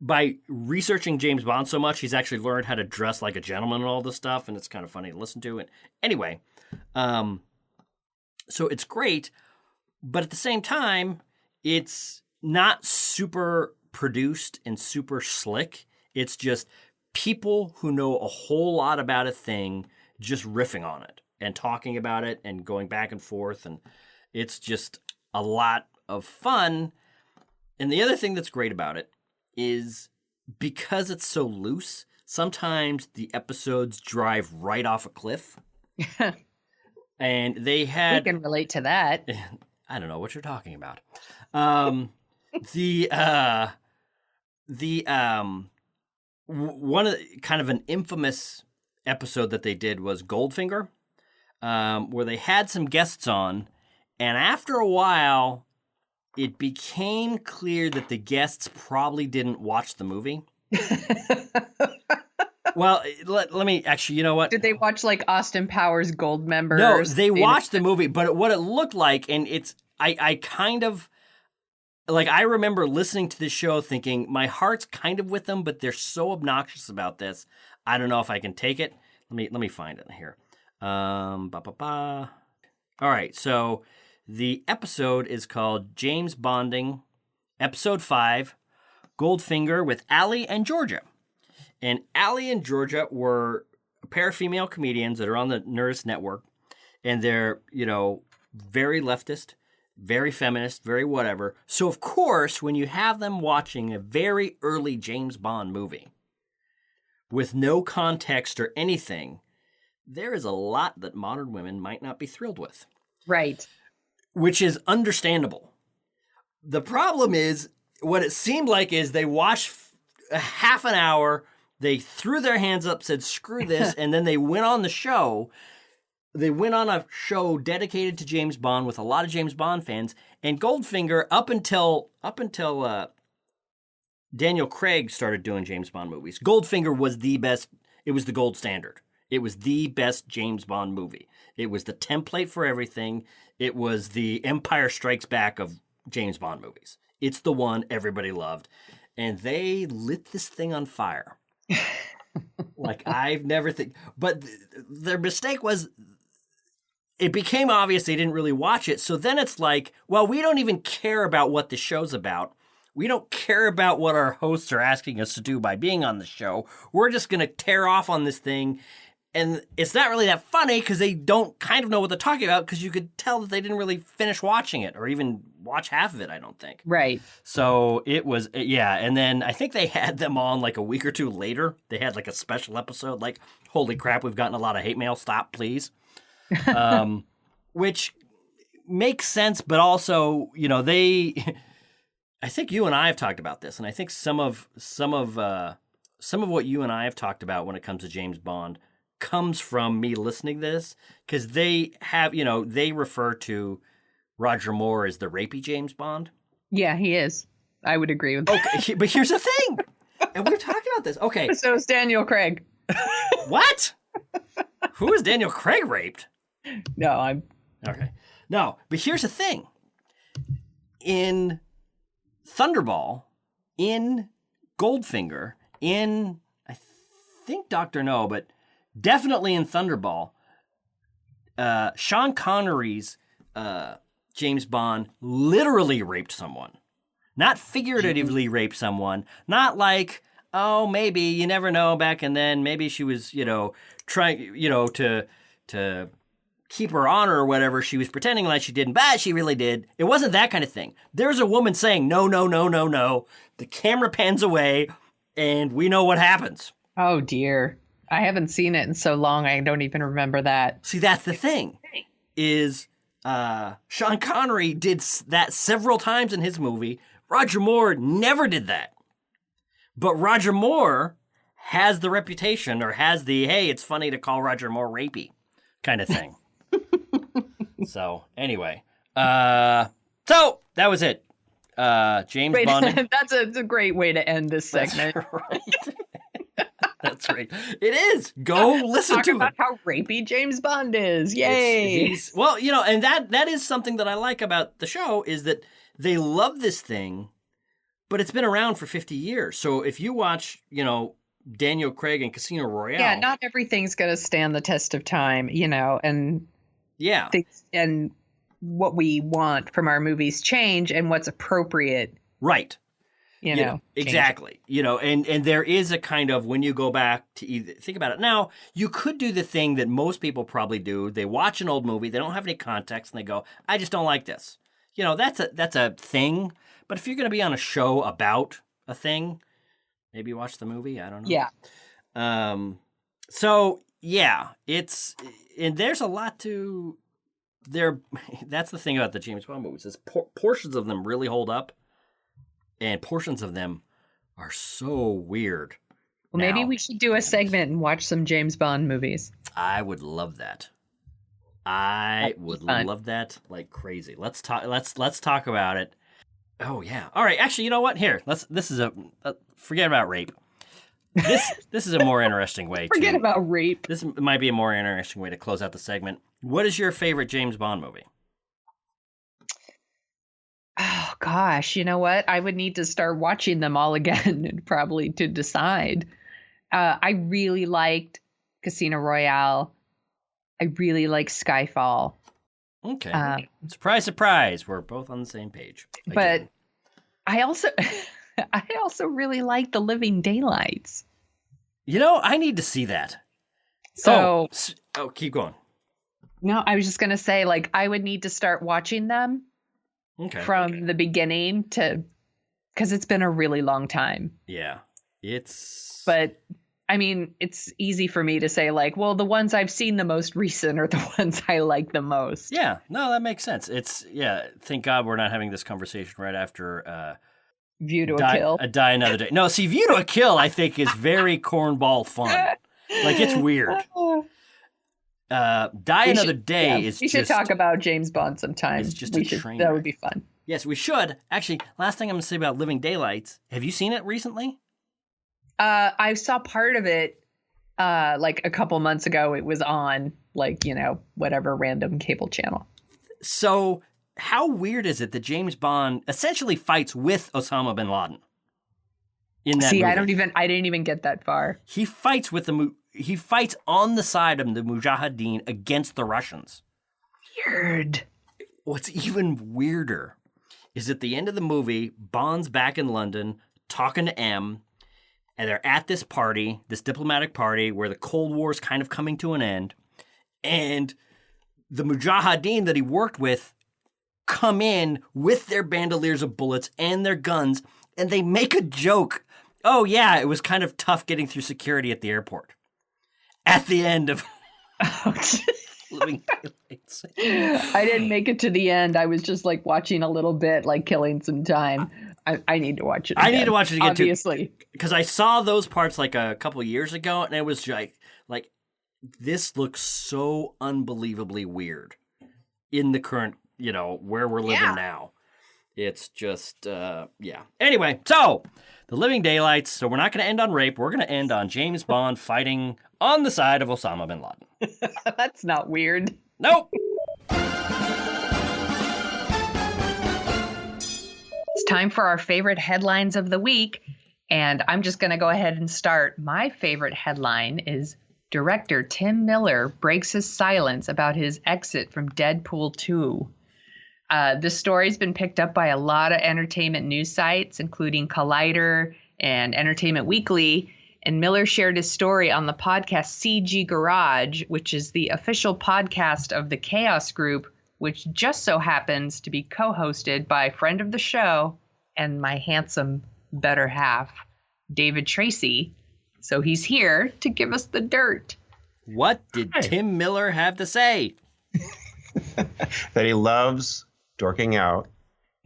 by researching James Bond so much, he's actually learned how to dress like a gentleman and all this stuff, and it's kind of funny to listen to. And anyway, so it's great. But at the same time, it's not super produced and super slick. It's just people who know a whole lot about a thing just riffing on it and talking about it and going back and forth. And it's just a lot of fun. And the other thing that's great about it is because it's so loose, sometimes the episodes drive right off a cliff. And they had... We can relate to that. I don't know what you're talking about. One of the, kind of an infamous episode that they did was Goldfinger, where they had some guests on, and after a while, it became clear that the guests probably didn't watch the movie. Well, let me actually, you know what? Did they watch like Austin Powers Gold Members? No, they watched the movie, but what it looked like, and I kind of, like, I remember listening to this show thinking, my heart's kind of with them, but they're so obnoxious about this. I don't know if I can take it. Let me find it here. All right, so the episode is called James Bonding, Episode 5, Goldfinger with Allie and Georgia. And Allie and Georgia were a pair of female comedians that are on the Nerdist Network. And they're, very leftist, very feminist, very whatever. So, of course, when you have them watching a very early James Bond movie with no context or anything, there is a lot that modern women might not be thrilled with. Right. Which is understandable. The problem is, what it seemed like is they watched a half an hour, they threw their hands up, said, screw this, and then they went on the show. They went on a show dedicated to James Bond with a lot of James Bond fans, and Goldfinger, up until Daniel Craig started doing James Bond movies, Goldfinger was the best. It was the gold standard. It was the best James Bond movie. It was the template for everything. It was the Empire Strikes Back of James Bond movies. It's the one everybody loved. And they lit this thing on fire. Like, I've never think, but their mistake was it became obvious they didn't really watch it. So then it's like, well, we don't even care about what the show's about. We don't care about what our hosts are asking us to do by being on the show. We're just going to tear off on this thing. And it's not really that funny because they don't kind of know what they're talking about, because you could tell that they didn't really finish watching it or even watch half of it, I don't think. Right. So it was, yeah. And then I think they had them on like a week or two later. They had like a special episode like, holy crap, we've gotten a lot of hate mail. Stop, please. Which makes sense, but also, I think you and I have talked about this, and I think some of what you and I have talked about when it comes to James Bond comes from me listening to this, because they have, they refer to Roger Moore as the rapey James Bond. Yeah, he is. I would agree with that. Okay, but here's the thing, and we've talked about this. Okay, so is Daniel Craig. What? Who is Daniel Craig raped? No, I'm okay. No, but here's the thing. In Thunderball, in Goldfinger, in I think Dr. No, but definitely in Thunderball, Sean Connery's James Bond literally raped someone. Not figuratively raped someone. Not like, oh, maybe, you never know, back and then, maybe she was, trying, to keep her honor or whatever. She was pretending like she didn't, but she really did. It wasn't that kind of thing. There's a woman saying, no, no, no, no, no. The camera pans away, and we know what happens. Oh, dear. I haven't seen it in so long, I don't even remember that. See, that's the thing, is Sean Connery did that several times in his movie. Roger Moore never did that. But Roger Moore has the reputation, or has the, hey, it's funny to call Roger Moore rapey kind of thing. So, anyway. So, that was it. James Great. Bond. That's a great way to end this segment. That's right. That's right. It is. Go listen Talk to about it. how rapey James Bond is. Yay! Well, and that is something that I like about the show is that they love this thing, but it's been around for 50 years. So if you watch, Daniel Craig in Casino Royale. Yeah, not everything's going to stand the test of time, and yeah, and what we want from our movies change and what's appropriate. Right. Exactly. And there is a kind of, when you go back to think about it now, you could do the thing that most people probably do. They watch an old movie, they don't have any context, and they go, I just don't like this. That's a thing. But if you're going to be on a show about a thing, maybe watch the movie. I don't know. Yeah. So yeah, and there's a lot to there. That's the thing about the James Bond movies is portions of them really hold up. And portions of them are so weird. Well, maybe we should do a segment and watch some James Bond movies. I would love that. I would love that like crazy. Let's talk about it. Oh yeah. All right. Actually, you know what? Here, this is forget about rape. This is a more interesting way. Forget about rape. This might be a more interesting way to close out the segment. What is your favorite James Bond movie? Oh, gosh. You know what? I would need to start watching them all again and probably to decide. I really liked Casino Royale. I really like Skyfall. Okay. Surprise, surprise. We're both on the same page. But I also really like The Living Daylights. I need to see that. So, keep going. No, I was just going to say, I would need to start watching them. Okay. From the beginning because it's been a really long time. Yeah. But I mean, it's easy for me to say the ones I've seen the most recent are the ones I like the most. Yeah. No, that makes sense. Thank God we're not having this conversation right after View to a Kill. Die Another Day. No, see, View to a Kill I think is very cornball fun. It's weird. Die Another Day is we should talk about James Bond sometime. It's just a train that wreck. would be fun. Yes, we should. Actually, last thing I'm going to say about Living Daylights. Have you seen it recently? I saw part of it a couple months ago. It was on whatever random cable channel. So how weird is it that James Bond essentially fights with Osama bin Laden in that movie? I didn't even get that far. He fights He fights on the side of the Mujahideen against the Russians. Weird. What's even weirder is at the end of the movie, Bond's back in London talking to M, and they're at this party, this diplomatic party where the Cold War is kind of coming to an end, and the Mujahideen that he worked with come in with their bandoliers of bullets and their guns, and they make a joke. Oh yeah, it was kind of tough getting through security at the airport. At the end of Living Daylights. I didn't make it to the end. I was just watching a little bit, killing some time. I need to watch it again. I need to watch it again, obviously. Because I saw those parts a couple of years ago, and it was like this looks so unbelievably weird in the current, where we're living now. It's just, yeah. Anyway, so The Living Daylights. So we're not going to end on rape. We're going to end on James Bond fighting on the side of Osama bin Laden. That's not weird. Nope. It's time for our favorite headlines of the week. And I'm just going to go ahead and start. My favorite headline is director Tim Miller breaks his silence about his exit from Deadpool 2. This story's been picked up by a lot of entertainment news sites, including Collider and Entertainment Weekly. And Miller shared his story on the podcast CG Garage, which is the official podcast of the Chaos Group, which just so happens to be co-hosted by friend of the show and my handsome better half, David Tracy. So he's here to give us the dirt. What did Tim Miller have to say? That he loves Dorking Out,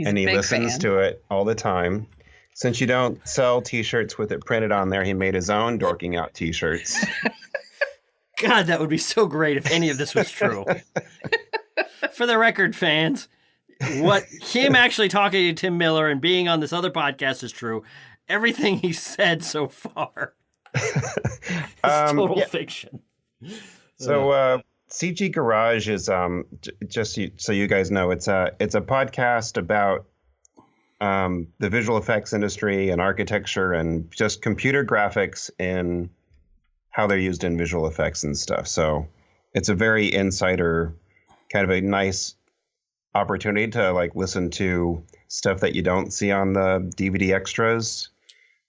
and he listens to it all the time. Since you don't sell T-shirts with it printed on there, he made his own Dorking Out T-shirts. God, that would be so great if any of this was true. For the record, fans, what him actually talking to Tim Miller and being on this other podcast is true. Everything he said so far is total fiction. So CG Garage is so you guys know, it's a podcast about the visual effects industry and architecture and just computer graphics and how they're used in visual effects and stuff. So it's a very insider, kind of a nice opportunity to like listen to stuff that you don't see on the DVD extras.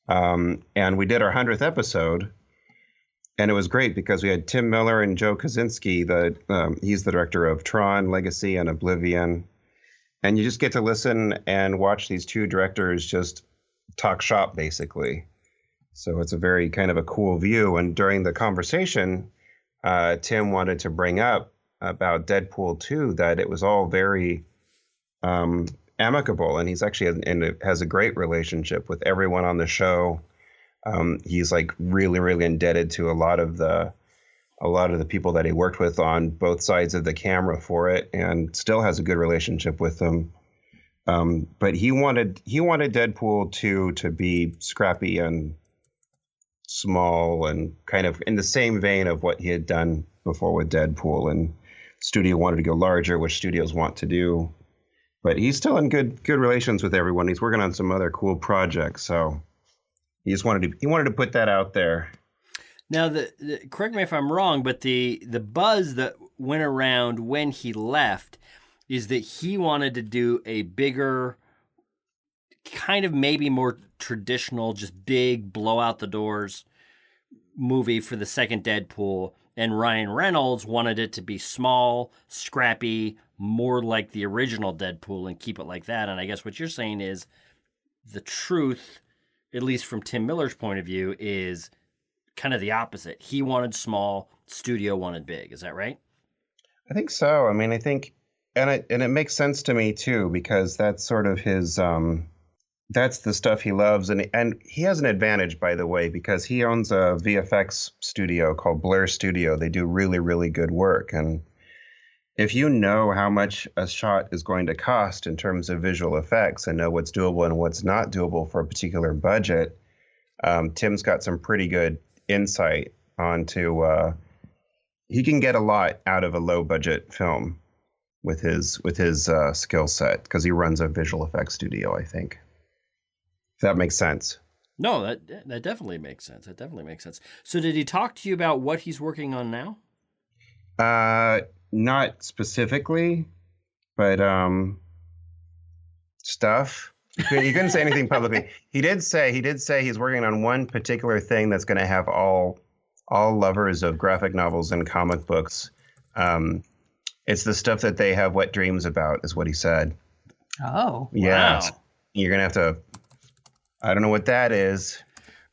And we did our 100th episode, and it was great because we had Tim Miller and Joe Kosinski. He's the director of Tron, Legacy, and Oblivion. And you just get to listen and watch these two directors just talk shop, basically. So it's a very kind of a cool view. And during the conversation, Tim wanted to bring up about Deadpool 2 that it was all very amicable, and he's actually has a great relationship with everyone on the show. He's like really, really indebted to a lot of the people that he worked with on both sides of the camera for it, and still has a good relationship with them. But he wanted Deadpool 2 to be scrappy and small and kind of in the same vein of what he had done before with Deadpool, and studio wanted to go larger, which studios want to do. But he's still in good relations with everyone. He's working on some other cool projects, so he wanted to put that out there. Now, correct me if I'm wrong, but the buzz that went around when he left is that he wanted to do a bigger, kind of maybe more traditional, just big blow out the doors movie for the second Deadpool, and Ryan Reynolds wanted it to be small, scrappy, more like the original Deadpool and keep it like that. And I guess what you're saying is the truth, at least from Tim Miller's point of view, is kind of the opposite. He wanted small, studio wanted big. Is that right? I think so. I mean, I think, and it makes sense to me too, because that's sort of his, that's the stuff he loves. And he has an advantage, by the way, because he owns a VFX studio called Blair Studio. They do really, really good work. And if you know how much a shot is going to cost in terms of visual effects and know what's doable and what's not doable for a particular budget, Tim's got some pretty good insight onto, he can get a lot out of a low budget film with his skill set, because he runs a visual effects studio, I think. If that makes sense. No, that definitely makes sense. That definitely makes sense. So did he talk to you about what he's working on now? Not specifically, but stuff. He couldn't say anything publicly. He did say he's working on one particular thing that's going to have all lovers of graphic novels and comic books. It's the stuff that they have wet dreams about, is what he said. Oh, yeah. Wow. You're gonna have to. I don't know what that is.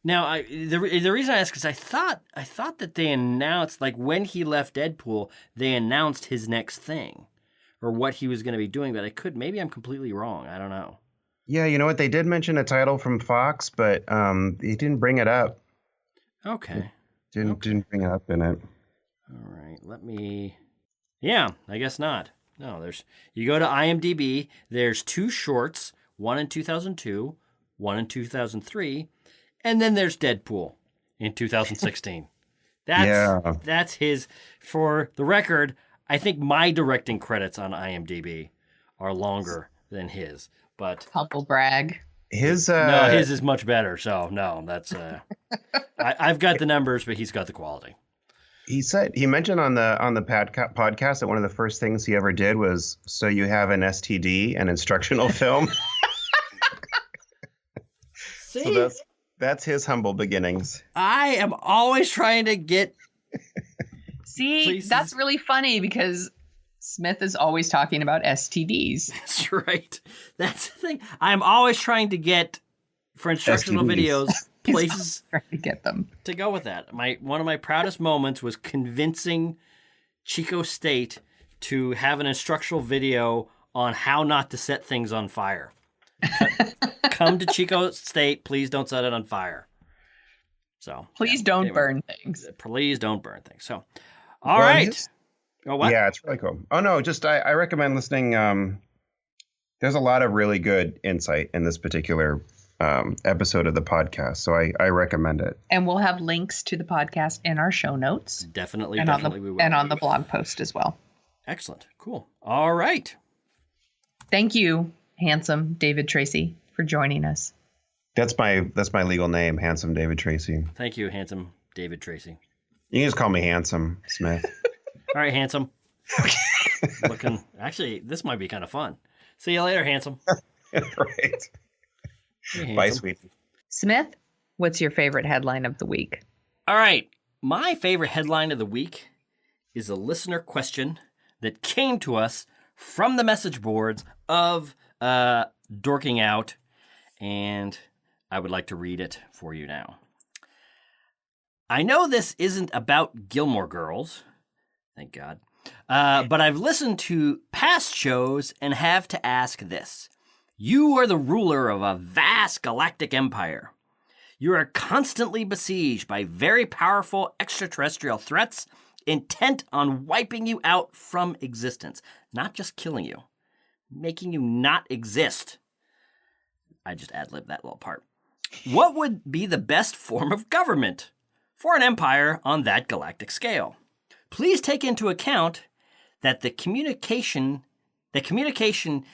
Now, the reason I ask is I thought that they announced, like when he left Deadpool, they announced his next thing or what he was going to be doing, but maybe I'm completely wrong. I don't know. Yeah, you know what? They did mention a title from Fox, but he didn't bring it up. Okay. Didn't bring it up in it. All right. Yeah, I guess not. No, you go to IMDb, there's 2 shorts, one in 2002, one one in 2003, and then there's Deadpool in 2016. That's his. For the record, I think my directing credits on IMDb are longer than his. But humble brag. His is much better. So no, that's I've got the numbers, but he's got the quality. He mentioned on the podcast that one of the first things he ever did was So You Have an STD, an instructional film. See? So that's his humble beginnings. I am always trying to get. See, places. That's really funny because Smith is always talking about STDs. That's right. That's the thing. I'm always trying to get, for instructional STDs. videos, places Trying to get them to go with that. One of my proudest moments was convincing Chico State to have an instructional video on how not to set things on fire. Come to Chico State, please don't set it on fire. So please don't burn things. Please don't burn things. So, all right. Oh, what? Yeah, it's really cool. Oh no, just I recommend listening. There's a lot of really good insight in this particular episode of the podcast, so I recommend it. And we'll have links to the podcast in our show notes. Definitely we will. And on the blog post as well. Excellent. Cool. All right. Thank you, handsome David Tracy, for joining us. That's my legal name, Handsome David Tracy. Thank you, handsome David Tracy. You can just call me Handsome Smith. All right, handsome. Actually, this might be kind of fun. See you later, handsome. Right. Hey, Bye, handsome. sweetie. Smith, what's your favorite headline of the week? All right. My favorite headline of the week is a listener question that came to us from the message boards of Dorking Out, and I would like to read it for you now. I know this isn't about Gilmore Girls, thank God, but I've listened to past shows and have to ask this. You are the ruler of a vast galactic empire. You are constantly besieged by very powerful extraterrestrial threats intent on wiping you out from existence. Not just killing you, making you not exist. I just ad-libbed that little part. What would be the best form of government for an empire on that galactic scale? Please take into account that the communication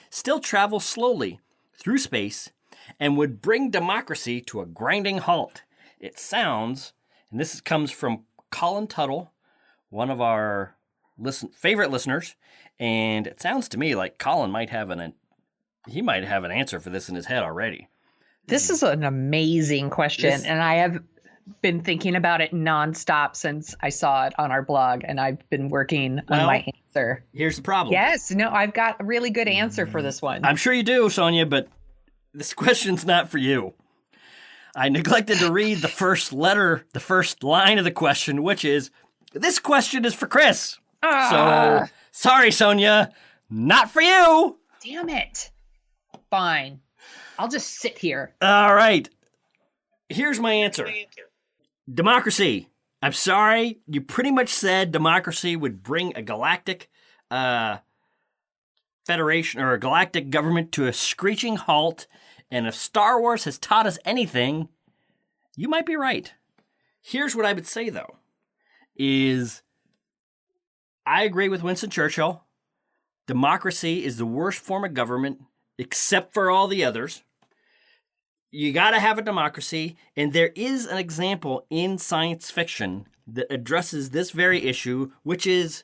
still travels slowly through space and would bring democracy to a grinding halt. It sounds, and this comes from Colin Tuttle, one of our favorite listeners, and it sounds to me like Colin might have an answer for this in his head already. This is an amazing question, and I have been thinking about it nonstop since I saw it on our blog, and I've been working on my answer. Here's the problem. Yes, no, I've got a really good answer for this one. I'm sure you do, Sonia, but this question's not for you. I neglected to read the first line of the question, which is, this question is for Chris. So, sorry, Sonia, not for you. Damn it. Fine. I'll just sit here. All right. Here's my answer. Democracy. I'm sorry. You pretty much said democracy would bring a galactic federation or a galactic government to a screeching halt. And if Star Wars has taught us anything, you might be right. Here's what I would say, though, is I agree with Winston Churchill. Democracy is the worst form of government, except for all the others. You got to have a democracy, and there is an example in science fiction that addresses this very issue, which is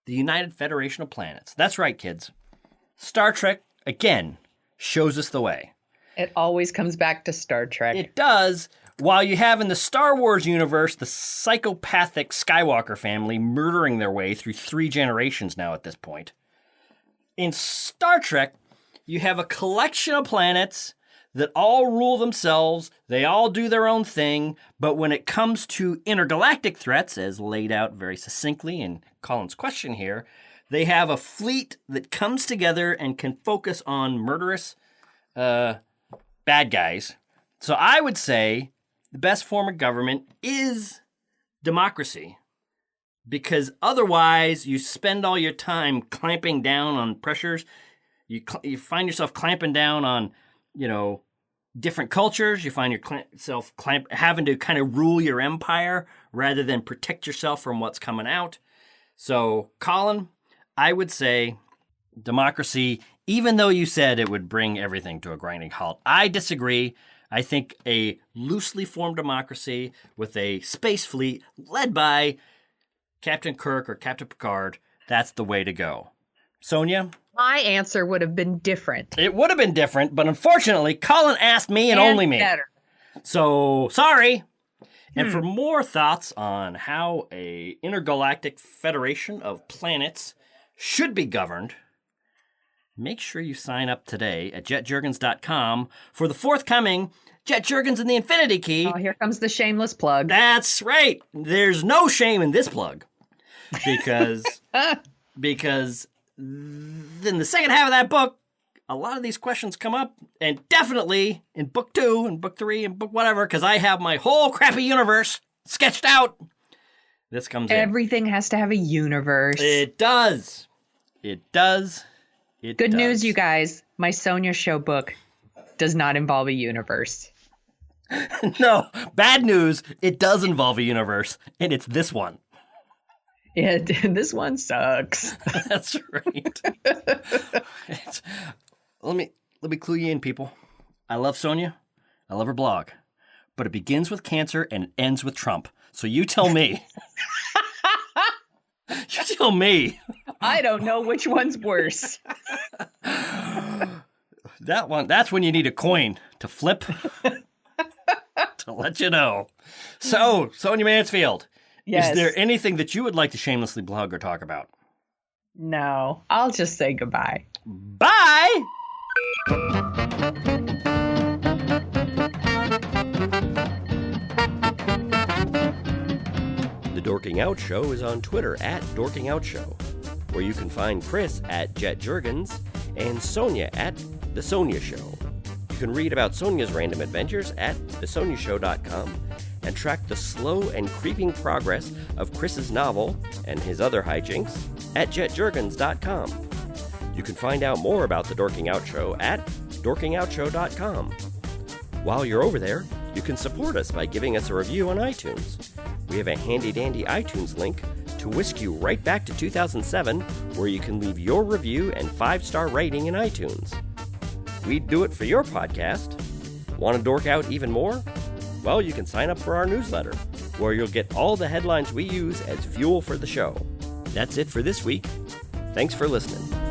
the United Federation of Planets. That's right, kids. Star Trek, again, shows us the way. It always comes back to Star Trek. It does. While you have in the Star Wars universe the psychopathic Skywalker family murdering their way through 3 generations now at this point. In Star Trek, you have a collection of planets that all rule themselves, they all do their own thing, but when it comes to intergalactic threats, as laid out very succinctly in Colin's question here, they have a fleet that comes together and can focus on murderous bad guys. So I would say the best form of government is democracy, because otherwise you spend all your time clamping down on pressures. You find yourself clamping down on, different cultures. You find yourself having to kind of rule your empire rather than protect yourself from what's coming out. So, Colin, I would say democracy, even though you said it would bring everything to a grinding halt. I disagree. I think a loosely formed democracy with a space fleet led by Captain Kirk or Captain Picard, that's the way to go. Sonia? My answer would have been different. It would have been different, but unfortunately, Colin asked me and only me. Better. So, sorry. And for more thoughts on how a intergalactic federation of planets should be governed, make sure you sign up today at jetjurgens.com for the forthcoming Jet Jurgens and the Infinity Key. Oh, here comes the shameless plug. That's right. There's no shame in this plug because in the second half of that book, a lot of these questions come up, and definitely in book 2 and book 3 and book whatever, because I have my whole crappy universe sketched out. This comes in. Everything has to have a universe. It does. It does. Good news, you guys. My Sonia Show book does not involve a universe. No, bad news. It does involve a universe, and it's this one. This one sucks. That's right. Let me clue you in, people. I love Sonia. I love her blog. But it begins with cancer and it ends with Trump. So you tell me. You tell me. I don't know which one's worse. That's when you need a coin to flip to let you know. So, Sonia Mansfield, yes. Is there anything that you would like to shamelessly blog or talk about? No, I'll just say goodbye. Bye! The Dorking Out Show is on Twitter at Dorking Out Show, where you can find Chris at Jet Jurgens and Sonia at The Sonia Show. You can read about Sonia's random adventures at thesoniashow.com and track the slow and creeping progress of Chris's novel and his other hijinks at jetjurgens.com. You can find out more about The Dorking Out Show at dorkingoutshow.com. While you're over there, you can support us by giving us a review on iTunes. We have a handy-dandy iTunes link to whisk you right back to 2007, where you can leave your review and 5-star rating in iTunes. We'd do it for your podcast. Want to dork out even more? Well, you can sign up for our newsletter, where you'll get all the headlines we use as fuel for the show. That's it for this week. Thanks for listening.